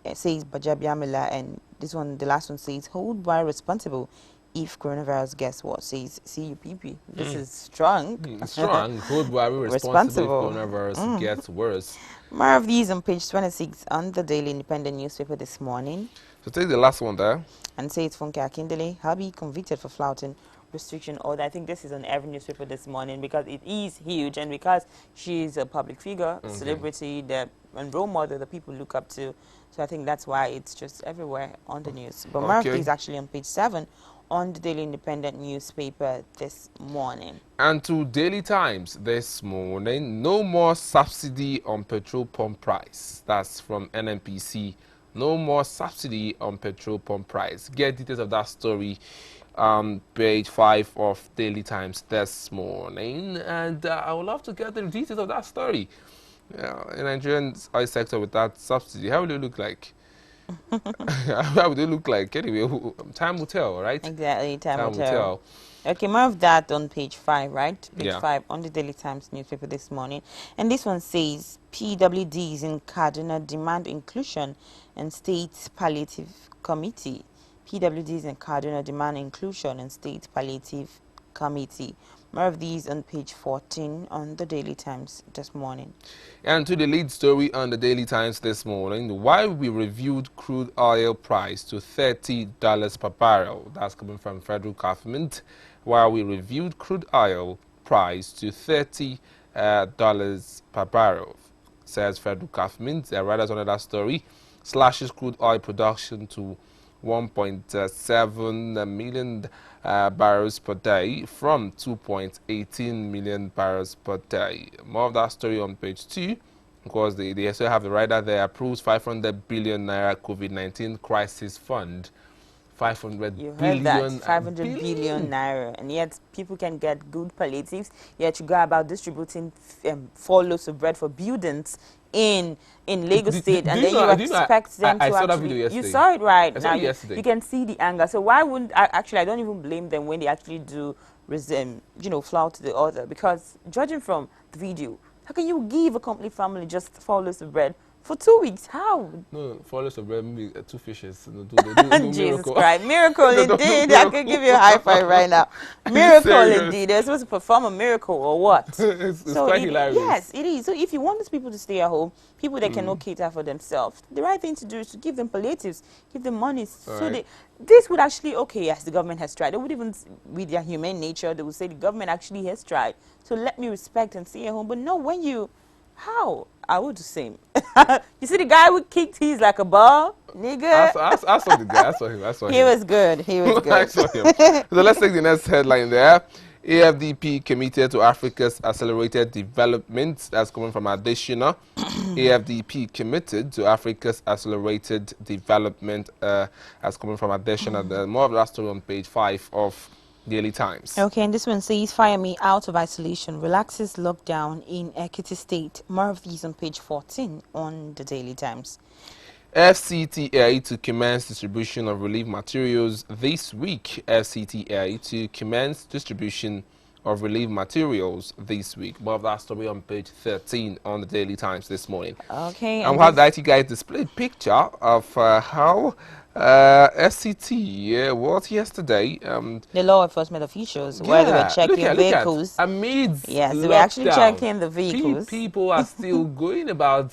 Speaker 1: It says Bajabiamila, and this one, the last one says hold by responsible if coronavirus gets what, says CUPP. This is strong.
Speaker 2: Strong. Hold by responsible if coronavirus gets worse.
Speaker 1: More of these on page 26 on the Daily Independent newspaper this morning.
Speaker 2: So take the last one there.
Speaker 1: And say it's Funke Akindele. He'll be convicted for flouting restriction order. I think this is on every newspaper this morning because it is huge, and because she's a public figure, celebrity, and role model that people look up to. So I think that's why it's just everywhere on the news. But more of these actually on page 7 on the Daily Independent newspaper this morning.
Speaker 2: And to Daily Times this morning, no more subsidy on petrol pump price. That's from NNPC. No more subsidy on petrol pump price. Get details of that story page 5 of Daily Times this morning. And I would love to get the details of that story. In Nigerian oil sector with that subsidy, how will it look like? How would it look like? Anyway, time will tell, right?
Speaker 1: Exactly, time will tell. Okay, more of that on page 5, right? Page 5 on the Daily Times newspaper this morning. And this one says, PWDs in Kaduna demand inclusion in State Palliative Committee. PWDs in Kaduna demand inclusion in State Palliative Committee. More of these on page 14 on the Daily Times this morning.
Speaker 2: And to the lead story on the Daily Times this morning, why we reviewed crude oil price to $30 per barrel. That's coming from federal government. While we reviewed crude oil price to $30 per barrel, says federal government. The writers on that story slashes crude oil production to 1.7 million barrels per day from 2.18 million barrels per day. More of that story on page 2. Of course, they also have the writer there approves 500 billion naira COVID-19 crisis fund. 500
Speaker 1: you
Speaker 2: billion.
Speaker 1: Heard that, 500 billion naira, and yet people can get good palliatives, yet you go about distributing 4 loaves of bread for buildings in Lagos State, and then you expect them to
Speaker 2: I saw that video yesterday.
Speaker 1: You saw it right now.
Speaker 2: Yesterday.
Speaker 1: You can see the anger. So why wouldn't I don't even blame them when they actually do flout the order, because judging from the video, how can you give a complete family just 4 loaves of bread For 2 weeks, how?
Speaker 2: No, followers of bread, maybe 2 fishes. No, do
Speaker 1: Jesus
Speaker 2: miracle.
Speaker 1: Christ. Miracle
Speaker 2: No, don't do
Speaker 1: indeed. I could give you a high five
Speaker 2: miracle.
Speaker 1: right now.
Speaker 2: Are you
Speaker 1: Miracle
Speaker 2: serious?
Speaker 1: indeed. They're supposed to perform a miracle or what?
Speaker 2: It's
Speaker 1: So
Speaker 2: quite
Speaker 1: yes,
Speaker 2: hilarious.
Speaker 1: it is. So if you want these people to stay at home, people that cannot
Speaker 2: Mm.
Speaker 1: cater for themselves, the right thing to do is to give them palliatives, give them money.
Speaker 2: All
Speaker 1: So
Speaker 2: right.
Speaker 1: they, this would actually, okay, yes, the government has tried. They would even, with their humane nature, they would say the government actually has tried. So let me respect and stay at home. But no, when you, how? I would do the same. You see the guy who kicked his like a ball? Nigga.
Speaker 2: I saw the guy. I saw him. I saw
Speaker 1: He
Speaker 2: him.
Speaker 1: was good. He was
Speaker 2: I
Speaker 1: good.
Speaker 2: saw him. So let's take the next headline there. AFDP committed to Africa's accelerated development. That's coming from Additional. AFDP committed to Africa's accelerated development. That's coming from Additional. More of that story on page 5 of Daily Times.
Speaker 1: Okay, and this one says, Fire Me Out of Isolation, relaxes lockdown in Ekiti State. More of these on page 14 on the Daily Times.
Speaker 2: FCTA to commence distribution of relief materials this week. FCTA to commence distribution of relief materials this week. More of that story on page 13 on the Daily Times this morning.
Speaker 1: Okay,
Speaker 2: And
Speaker 1: and
Speaker 2: we have the
Speaker 1: this,
Speaker 2: IT guys displayed picture of how FCT was yesterday.
Speaker 1: the law enforcement officials, where they were
Speaker 2: Yeah,
Speaker 1: checking
Speaker 2: look at.
Speaker 1: vehicles.
Speaker 2: Amidst
Speaker 1: Yes, they were actually
Speaker 2: lockdown,
Speaker 1: checking the vehicles.
Speaker 2: people are still going about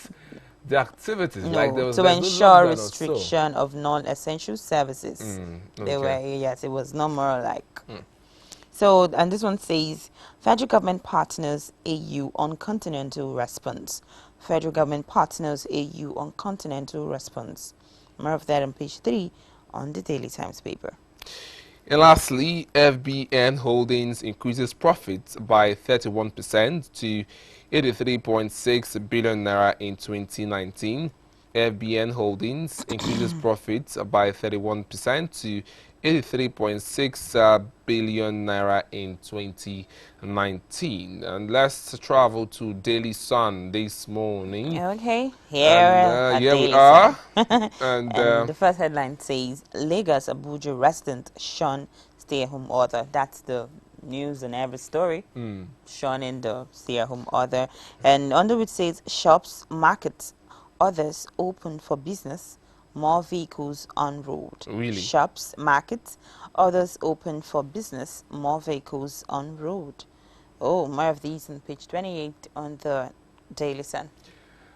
Speaker 2: the activities like
Speaker 1: No, to
Speaker 2: there's no
Speaker 1: ensure
Speaker 2: lockdown or so.
Speaker 1: restriction of non-essential services. They were,
Speaker 2: Okay.
Speaker 1: yes, it was no more like. So, and this one says, federal government partners AU on continental response. Federal government partners AU on continental response. More of that on page 3 on the Daily Times paper.
Speaker 2: And lastly, FBN Holdings increases profits by 31% to 83.6 billion naira in 2019. FBN Holdings increases profits by 31% to 83.6 billion naira in 2019. And let's travel to Daily Sun this morning.
Speaker 1: Okay,
Speaker 2: And
Speaker 1: here at
Speaker 2: here we
Speaker 1: Daily Sun.
Speaker 2: are. And
Speaker 1: And the first headline says, Lagos Abuja resident shun stay-at-home order. That's the news in every story. Shunning the stay-at-home order. And under it says, shops, markets, others open for business, more vehicles on road.
Speaker 2: Really?
Speaker 1: Shops, markets, others open for business, more vehicles on road. Oh, more of these on page 28 on the Daily Sun.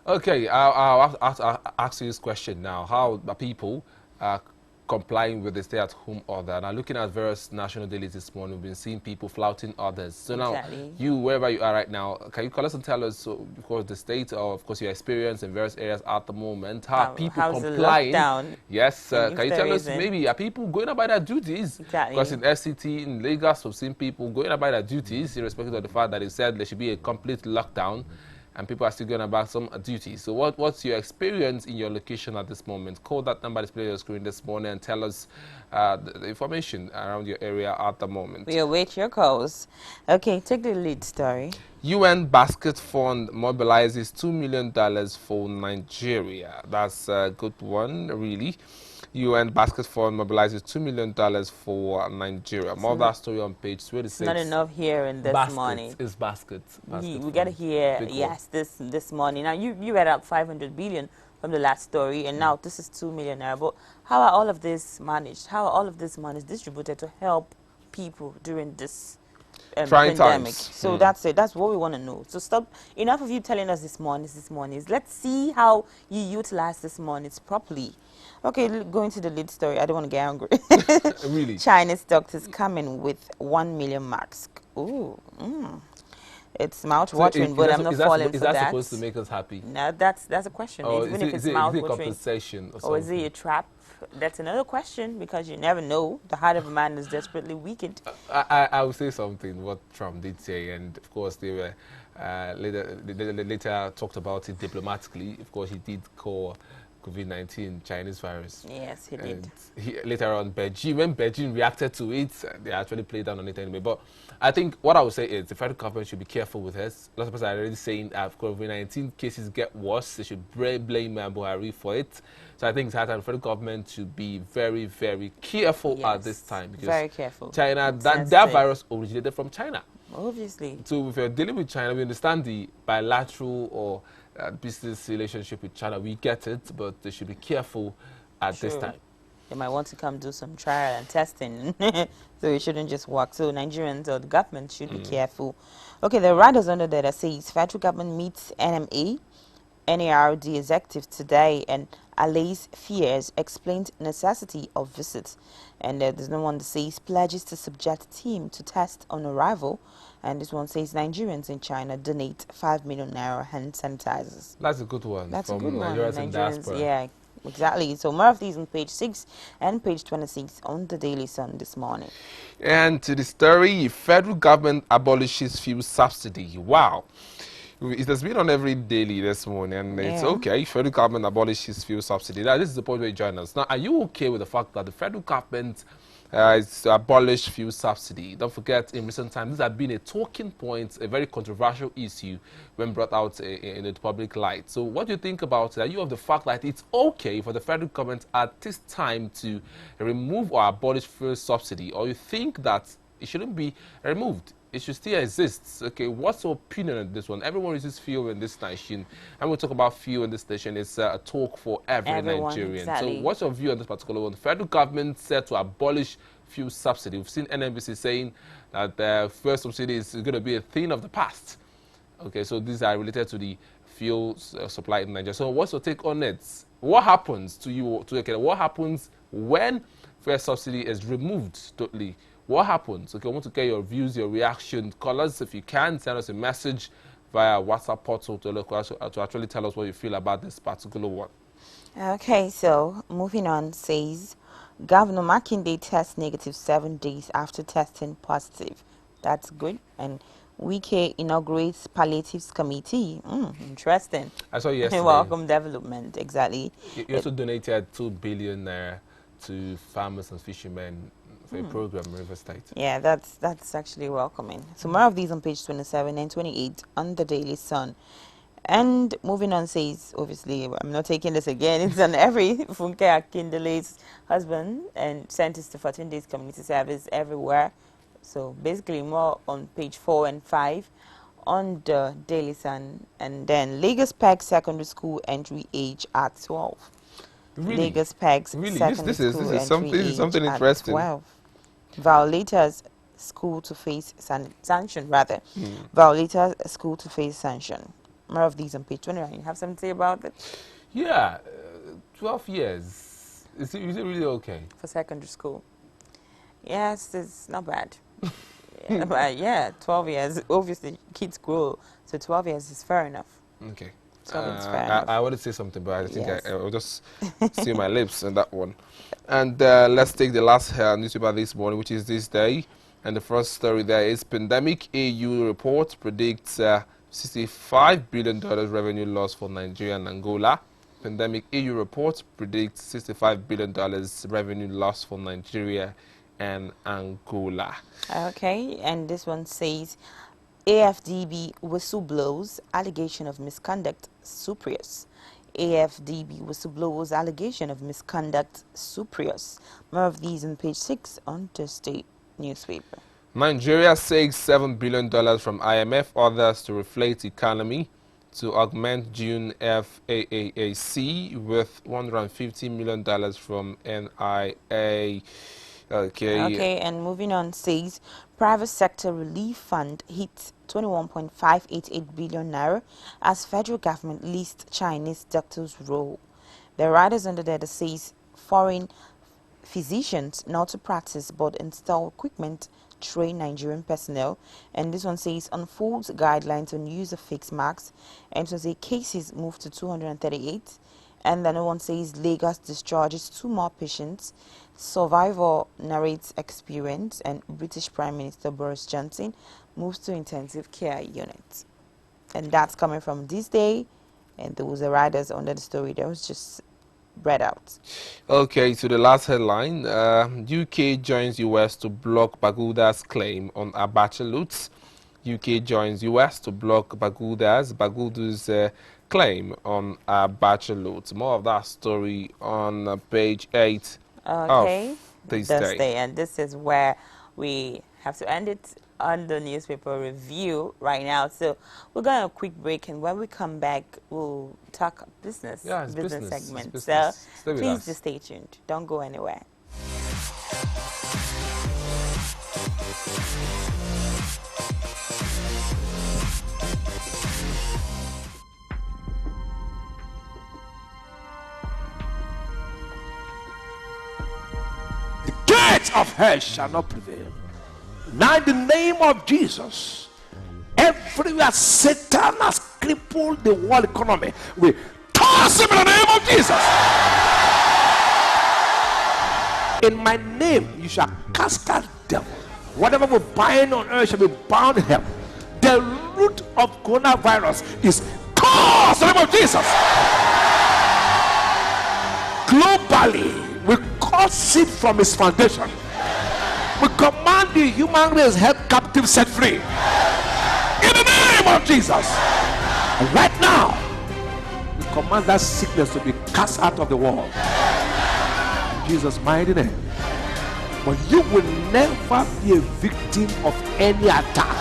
Speaker 2: Okay, I'll ask you this question now. How are people complying with the stay-at-home order? And I'm looking at various national dailies this morning. We've been seeing people flouting others. So
Speaker 1: Exactly.
Speaker 2: now, you, wherever you are right now, can you call us and tell us, so, of course, the state of course, your experience in various areas at the moment? How are people
Speaker 1: How's the
Speaker 2: complying?
Speaker 1: lockdown?
Speaker 2: Yes,
Speaker 1: And if
Speaker 2: can you
Speaker 1: there
Speaker 2: tell us,
Speaker 1: isn't?
Speaker 2: maybe, are people going about their duties?
Speaker 1: Exactly.
Speaker 2: Because in FCT, in Lagos, we've seen people going about their duties, irrespective of the fact that they said there should be a complete lockdown, and people are still going about some duties. So what's your experience in your location at this moment? Call that number displayed on your screen this morning and tell us the information around your area at the moment.
Speaker 1: We await your calls. Okay, take the lead story.
Speaker 2: UN Basket Fund mobilizes $2 million for Nigeria. That's a good one, really. UN Basket Fund mobilizes $2 million for Nigeria. More of that story on page 26.
Speaker 1: It's not enough here in this
Speaker 2: Basket
Speaker 1: morning.
Speaker 2: is basket.
Speaker 1: We got to hear,
Speaker 2: Big one.
Speaker 1: yes, this morning. Now, you read up 500 billion from the last story, and now this is 2 million naira. But how are all of this managed? How are all of this money distributed to help people during this
Speaker 2: Trying
Speaker 1: pandemic?
Speaker 2: times.
Speaker 1: So that's it. That's what we want to know. So stop. Enough of you telling us this morning. Let's see how you utilize this money properly. Okay, going to the lead story. I don't want to get angry.
Speaker 2: Really?
Speaker 1: Chinese doctors coming with 1 million masks. Ooh, it's mouth-watering, but I'm not falling for that.
Speaker 2: Is that supposed to make us happy?
Speaker 1: No, that's a question.
Speaker 2: Or
Speaker 1: Even
Speaker 2: is
Speaker 1: if it's
Speaker 2: it
Speaker 1: mouth-watering,
Speaker 2: compensation or something?
Speaker 1: or is it a trap? That's another question, because you never know. The heart of a man is desperately weakened.
Speaker 2: I will say something what Trump did say, and of course they were later talked about it diplomatically. Of course, he did call COVID-19 Chinese virus.
Speaker 1: Yes, he did.
Speaker 2: And later on, when Beijing reacted to it, they actually played down on it anyway. But I think what I would say is the federal government should be careful with this. Lots of people are already saying if COVID-19 cases get worse, they should blame Buhari for it. So I think it's hard time the federal government should be very, very careful at this time, because
Speaker 1: very careful.
Speaker 2: China, that virus originated from China.
Speaker 1: Obviously.
Speaker 2: So if you're dealing with China, we understand the bilateral or business relationship with China. We get it, but they should be careful at this
Speaker 1: True.
Speaker 2: time.
Speaker 1: They might want to come do some trial and testing. So it shouldn't just work. So Nigerians or the government should be careful. Okay, the riders under there that says federal government meets NMA, NARD executive today and allays fears, explained necessity of visit. And there's no one that says pledges to subject team to test on arrival. And this one says Nigerians in China donate 5 million naira hand sanitizers.
Speaker 2: That's a good one
Speaker 1: That's a good
Speaker 2: from
Speaker 1: one.
Speaker 2: Nigerians in
Speaker 1: Nigerians,
Speaker 2: diaspora.
Speaker 1: yeah, exactly. So more of these on page 6 and page 26 on the Daily Sun this morning.
Speaker 2: And to the story, federal government abolishes fuel subsidy. Wow. It has been on every daily this morning, and it's
Speaker 1: Yeah.
Speaker 2: okay. Federal government abolishes fuel subsidy. Now, this is the point where you join us. Now, are you okay with the fact that the federal government has abolished fuel subsidy? Don't forget, in recent times, this has been a talking point, a very controversial issue when brought out in the public light. So, what do you think about it? Are you of the fact that it's okay for the federal government at this time to remove or abolish fuel subsidy, or you think that it shouldn't be removed? It should still exist. Okay, what's your opinion on this one? Everyone uses fuel in this nation, and we talk about fuel in this nation. It's a talk for every
Speaker 1: Everyone,
Speaker 2: Nigerian.
Speaker 1: exactly.
Speaker 2: So, what's your view on this particular one? The federal government said to abolish fuel subsidy. We've seen NNBC saying that the fuel subsidy is going to be a thing of the past. Okay, so these are related to the fuel supply in Nigeria. So, what's your take on it? What happens to you? What happens when fuel subsidy is removed totally? What happens? Okay, I want to get your views, your reaction. Call us if you can. Send us a message via WhatsApp portal to actually tell us what you feel about this particular one.
Speaker 1: Okay, so moving on says Governor Makinde tests negative 7 days after testing positive. That's good. And Wike inaugurates palliatives committee. Interesting.
Speaker 2: I saw yesterday.
Speaker 1: Welcome development, exactly.
Speaker 2: You also donated 2 billion naira to farmers and fishermen for a program in River State.
Speaker 1: Yeah, that's actually welcoming. So more of these on page 27 and 28 on the Daily Sun. And moving on says, obviously, I'm not taking this again. It's on every Funke Akindele's husband and sentenced to 14 days community service everywhere. So basically more on page 4 and 5 on the Daily Sun. And then Lagos Peg Secondary School entry age at 12.
Speaker 2: Really?
Speaker 1: Lagos Peg's
Speaker 2: Really?
Speaker 1: Secondary
Speaker 2: This
Speaker 1: School
Speaker 2: is
Speaker 1: entry
Speaker 2: something
Speaker 1: age
Speaker 2: interesting.
Speaker 1: at 12. Violators school to face sanction rather. Violators school to face sanction. More of these on page 29. You have something to say about it?
Speaker 2: Yeah, 12 years. Is it really okay?
Speaker 1: For secondary school. Yes, it's not bad. Yeah, but yeah, 12 years. Obviously, kids grow. So 12 years is fair enough.
Speaker 2: Okay.
Speaker 1: 12 years is fair enough.
Speaker 2: I want to say something, but I think
Speaker 1: Yes.
Speaker 2: I will just seal my lips on that one. And let's take the last newspaper this morning, which is this day. And the first story there is Pandemic AU report predicts $65 billion revenue loss for Nigeria and Angola. Pandemic AU report predicts $65 billion revenue loss for Nigeria and Angola.
Speaker 1: Okay, and this one says AFDB whistleblows allegation of misconduct superiors. AFDB whistleblows allegation of misconduct superiors. More of these on page 6 on the state newspaper.
Speaker 2: Nigeria seeks $7 billion from IMF, others to reflate economy, to augment June FAAC with $150 million from NIA.
Speaker 1: Okay, and moving on says private sector relief fund hits 21.588 billion naira as federal government leased Chinese doctors role. The riders under there that says foreign physicians not to practice but install equipment train Nigerian personnel, and this one says unfolds guidelines on use of face masks, and it says cases moved to 238. And then one says Lagos discharges 2 more patients. Survivor narrates experience, and British Prime Minister Boris Johnson moves to intensive care unit. And that's coming from this day. And there was a riders under the story that was just read out.
Speaker 2: Okay, to the last headline, UK joins US to block Baguda's claim on Abacha loot. UK joins US to block Baguda's claim on Abacha loot. More of that story on page 8
Speaker 1: Okay,
Speaker 2: of this
Speaker 1: this
Speaker 2: day.
Speaker 1: day, and this is where we have to end it on the newspaper review right now. So we're going to a quick break, and when we come back, we'll talk business,
Speaker 2: Yeah, it's
Speaker 1: business
Speaker 2: business. It's
Speaker 1: segment. So
Speaker 2: business. Stay with
Speaker 1: please
Speaker 2: us.
Speaker 1: stay tuned. Don't go anywhere.
Speaker 3: Gates of hell shall not prevail. Now in the name of Jesus, everywhere Satan has crippled the world economy, we toss him in the name of Jesus. In my name you shall cast out devil. Whatever we bind on earth shall be bound in heaven. The root of coronavirus is tossed in the name of Jesus. Globally, we cause it from its foundation. We command the human race held captive set free. In the name of Jesus. And right now, we command that sickness to be cast out of the world. In Jesus' mighty name. But you will never be a victim of any attack.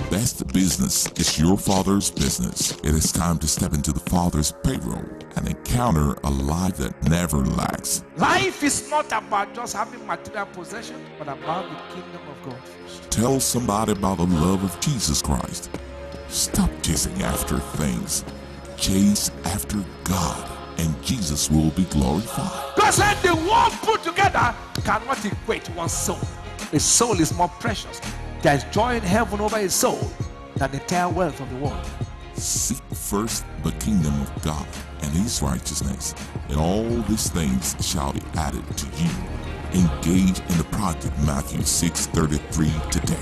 Speaker 4: Best business is your Father's business. It is time to step into the Father's payroll and encounter a life that never lacks.
Speaker 3: Life is not about just having material possession, but about the kingdom of God first.
Speaker 4: Tell somebody about the love of Jesus Christ. Stop chasing after things. Chase after God, and Jesus will be glorified.
Speaker 3: God said the one put together cannot equate one soul. A soul is more precious. There is joy in heaven over a soul than the entire wealth of the world.
Speaker 4: Seek first the kingdom of God and his righteousness, and all these things shall be added to you. Engage in the project Matthew 6:33 today.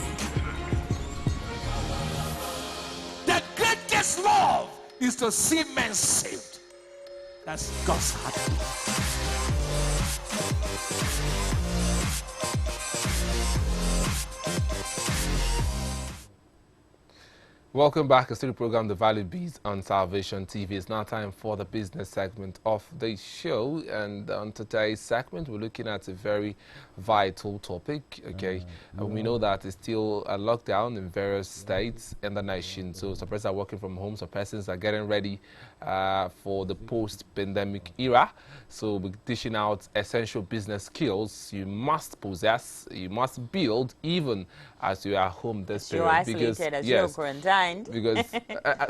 Speaker 3: The greatest love is to see men saved. That's God's heart.
Speaker 2: Welcome back to the program, The Value Biz on Salvation TV. It's now time for the business segment of the show. And on today's segment, we're looking at a very vital topic, okay? And we know that it's still a lockdown in various states in the nation. So some persons are working from home, some persons are getting ready for the post-pandemic era. So we're dishing out essential business skills you must possess, you must build, even as you are home this
Speaker 1: You're
Speaker 2: period.
Speaker 1: isolated, as you're quarantined.
Speaker 2: Because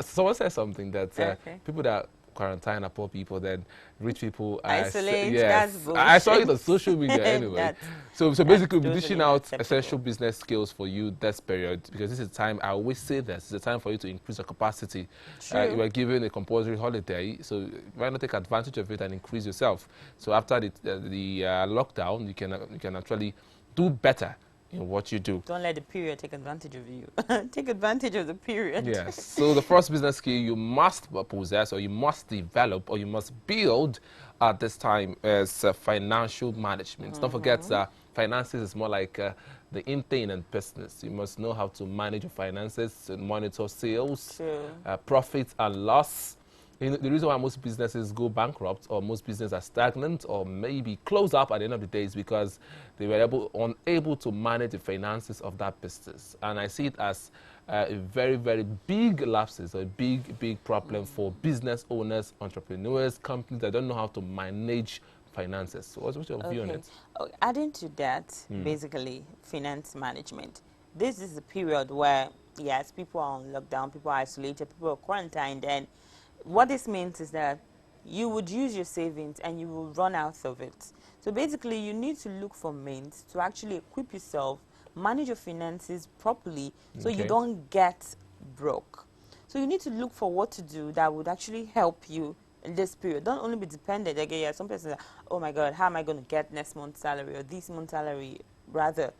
Speaker 2: someone said something that
Speaker 1: Okay.
Speaker 2: people that quarantine are poor people, then rich people are
Speaker 1: Isolate,
Speaker 2: yes.
Speaker 1: that's
Speaker 2: I saw it on
Speaker 1: bullshit.
Speaker 2: social media anyway.
Speaker 1: That's
Speaker 2: So basically, we're
Speaker 1: totally
Speaker 2: dishing out
Speaker 1: unacceptable.
Speaker 2: essential business skills for you this period, because this is time, I always say this, it's a time for you to increase your capacity.
Speaker 1: True.
Speaker 2: You were given a compulsory holiday, so why not take advantage of it and increase yourself? So after the lockdown, you can actually do better in what you do.
Speaker 1: Don't let the period take advantage of you. Take advantage of the period.
Speaker 2: Yes. So the first business skill you must possess, or you must develop, or you must build at this time is financial management. Don't forget that finances is more like the intake and business. You must know how to manage your finances, and monitor sales,
Speaker 1: True.
Speaker 2: profits and loss. You know, the reason why most businesses go bankrupt, or most businesses are stagnant, or maybe close up at the end of the day, is because they were unable to manage the finances of that business. And I see it as a very, very big lapses, a big problem for business owners, entrepreneurs, companies that don't know how to manage finances. So what's your view on it?
Speaker 1: Oh, adding to that, basically, finance management. This is a period where, yes, people are on lockdown, people are isolated, people are quarantined, and what this means is that you would use your savings and you will run out of it. So basically, you need to look for means to actually equip yourself, manage your finances properly, so you
Speaker 2: Okay.
Speaker 1: don't get broke. So you need to look for what to do that would actually help you in this period. Don't only be dependent. Again, yeah, some persons are, oh my God, how am I going to get next month's salary or this month's salary, rather?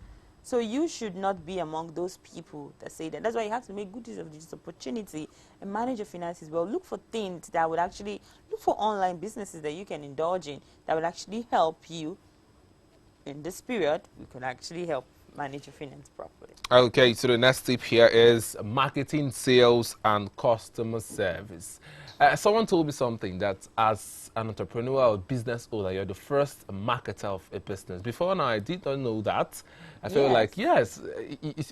Speaker 1: So you should not be among those people that say that. That's why you have to make good use of this opportunity and manage your finances well. Look for things that would actually, look for online businesses that you can indulge in that would actually help you in this period. We could actually help manage your finance properly.
Speaker 2: Okay, so the next tip here is marketing, sales, and customer service. Someone told me something that as an entrepreneur or business owner, you're the first marketer of a business. Before now, I did not know that. I felt like, yes,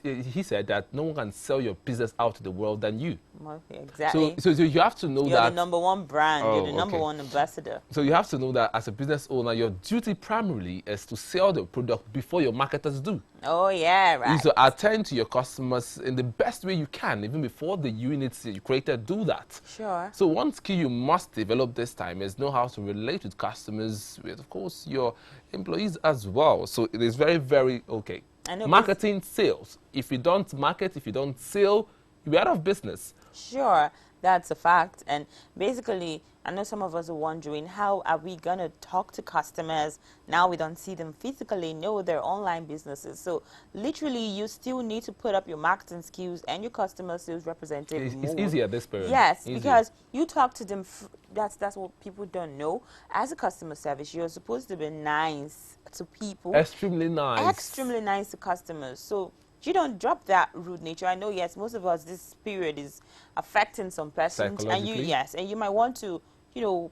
Speaker 2: he said that no one can sell your business out to the world than you.
Speaker 1: Well, exactly.
Speaker 2: So you have to know
Speaker 1: You're
Speaker 2: that.
Speaker 1: the #1 brand.
Speaker 2: Oh,
Speaker 1: You're the #1 ambassador.
Speaker 2: So you have to know that as a business owner, your duty primarily is to sell the product before your marketers do.
Speaker 1: Oh, yeah, right.
Speaker 2: You to attend to your customers in the best way you can, even before the units you created do that.
Speaker 1: Sure.
Speaker 2: So one skill you must develop this time is know how to relate with customers, with, of course, your employees as well. So it is very, very okay.
Speaker 1: I know.
Speaker 2: Marketing, sales. If you don't market, if you don't sell, you'll be out of business.
Speaker 1: Sure, that's a fact. And basically, I know some of us are wondering, how are we going to talk to customers? Now we don't see them physically. No, they're online businesses. So literally, you still need to put up your marketing skills and your customer sales representative.
Speaker 2: It's easier this period.
Speaker 1: Yes,
Speaker 2: easier.
Speaker 1: because you talk to them. That's what people don't know. As a customer service, you're supposed to be nice to people.
Speaker 2: Extremely nice.
Speaker 1: Extremely nice to customers. So you don't drop that rude nature. I know, yes, most of us, this period is affecting some persons, and you might want to,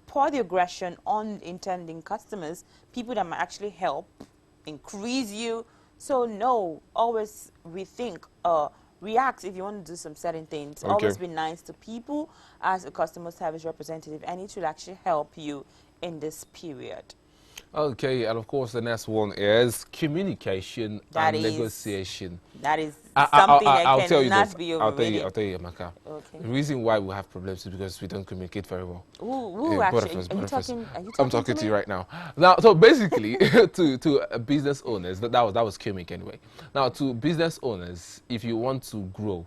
Speaker 1: pour the aggression on intending customers, people that might actually help increase you. So no, always rethink, react if you want to do some certain things.
Speaker 2: Okay.
Speaker 1: Always be nice to people as a customer service representative, and it will actually help you in this period.
Speaker 2: Okay, and of course the next one is communication and negotiation.
Speaker 1: That is something that cannot be overrated.
Speaker 2: I'll tell you, Amaka.
Speaker 1: Okay.
Speaker 2: The reason why we have problems is because we don't communicate very well.
Speaker 1: Actually,
Speaker 2: I'm talking to you right now. Now, so basically, to business owners, that was coming anyway. Now, to business owners, if you want to grow,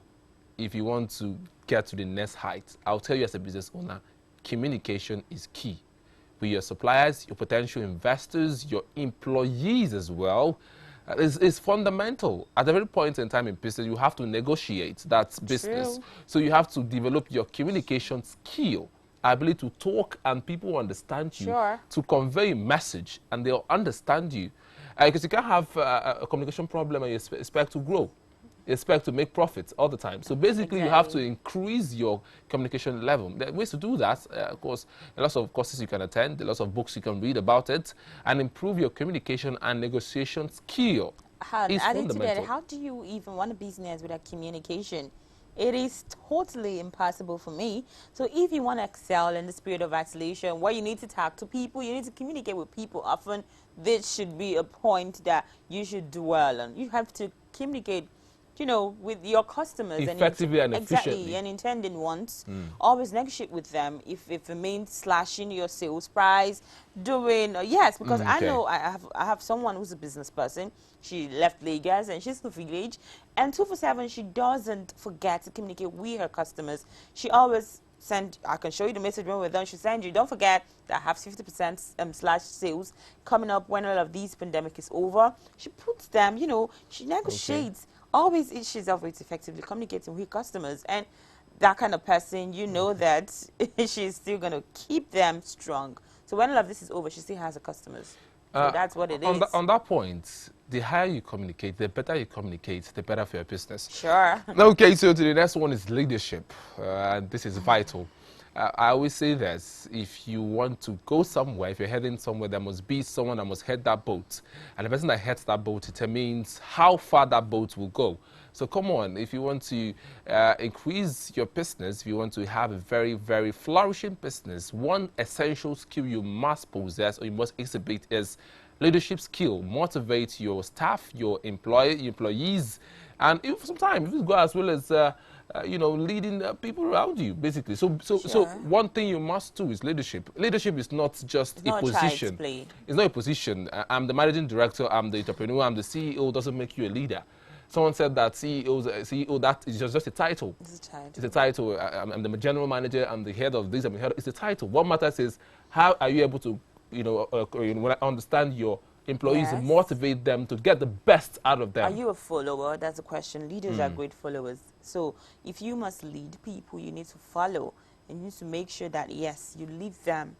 Speaker 2: if you want to get to the next height, I'll tell you as a business owner, communication is key. With your suppliers, your potential investors, your employees as well, is fundamental. At every point in time in business, you have to negotiate that business.
Speaker 1: True.
Speaker 2: So you have to develop your communication skill, ability to talk and people understand you, to convey a message and they'll understand you. Because you can't have a communication problem and you expect to grow. Expect to make profits all the time. So basically, you have to increase your communication level. There are ways to do that. Of course, lots of courses you can attend, lots of books you can read about it, and improve your communication and negotiation skill.
Speaker 1: Adding to that, how do you even run a business without communication? It is totally impossible for me. So if you want to excel in the spirit of isolation, where you need to talk to people, you need to communicate with people often, this should be a point that you should dwell on. You have to communicate, with your customers
Speaker 2: effectively and efficiently.
Speaker 1: Exactly, and intended ones. Always negotiate with them if it means slashing your sales price, yes, because I know I have someone who's a business person. She left Lagos and she's in the village, and 247 she doesn't forget to communicate with her customers. She always I can show you the message when we're done. She send you, don't forget that I have 50% slash sales coming up when all of these pandemic is over. She puts them, she negotiates. Always she's always effectively communicating with customers, and that kind of person, that she's still going to keep them strong. So when all of this is over, she still has her customers. So that's what it is.
Speaker 2: On that point, the higher you communicate, the better you communicate, the better for your business.
Speaker 1: Sure.
Speaker 2: Okay, so the next one is leadership. This is vital. I always say this, if you want to go somewhere, if you're heading somewhere, there must be someone that must head that boat. And the person that heads that boat determines how far that boat will go. So come on, if you want to increase your business, if you want to have a very, very flourishing business, one essential skill you must possess or you must exhibit is leadership skill. Motivate your staff, your employees, and sometimes you go as well as leading people around you, basically. So one thing you must do is leadership. Leadership is not just a position. It's not a position. I'm the managing director, I'm the entrepreneur, I'm the CEO, doesn't make you a leader. Someone said that CEO, that is just a title. It's a title. I'm the general manager, I'm the head of this, it's a title. What matters is how are you able to, understand your employees, motivate them to get the best out of them.
Speaker 1: Are you a follower? That's the question. Leaders are great followers. So if you must lead people, you need to follow. And you need to make sure that, yes, you lead them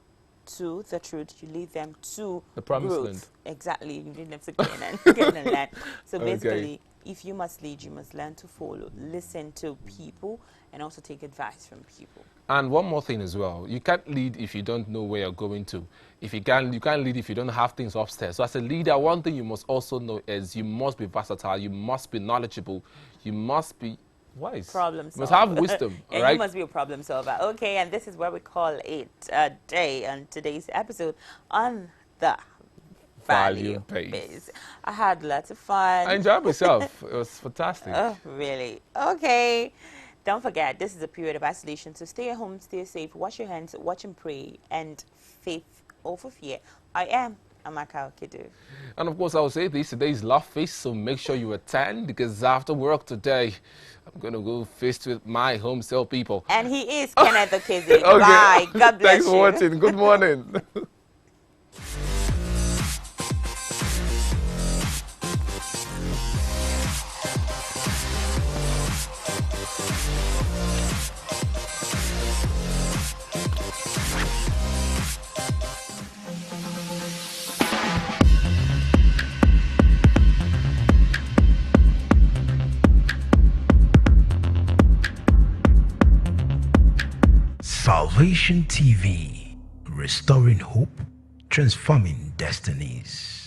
Speaker 1: to the truth. You lead them to
Speaker 2: the promised
Speaker 1: growth.
Speaker 2: land.
Speaker 1: Exactly. You lead them to Canaan. So basically, if you must lead, you must learn to follow. Listen to people and also take advice from people.
Speaker 2: And one more thing as well, you can't lead if you don't know where you're going to. If you can't lead if you don't have things upstairs. So as a leader, one thing you must also know is you must be versatile, you must be knowledgeable, you must be wise.
Speaker 1: Problem
Speaker 2: You must
Speaker 1: solver.
Speaker 2: have wisdom,
Speaker 1: Yeah,
Speaker 2: all right?
Speaker 1: you must be a problem solver. Okay, and this is where we call it a day on today's episode on the Value
Speaker 2: Biz.
Speaker 1: Biz. I had lots of fun.
Speaker 2: I enjoyed myself. It was fantastic.
Speaker 1: Oh, really? Okay. Don't forget, this is a period of isolation, so stay at home, stay safe, wash your hands, watch and pray, and faith over fear. I am Amaka Okidu.
Speaker 2: And of course, I will say this, today is Love Feast, so make sure you attend, because after work today, I'm going to go feast with my home cell people.
Speaker 1: And he is Kenneth Okizi.
Speaker 2: Okay.
Speaker 1: Bye. God bless
Speaker 2: Thanks
Speaker 1: you.
Speaker 2: for watching. Good morning.
Speaker 5: Salvation TV, restoring hope, transforming destinies.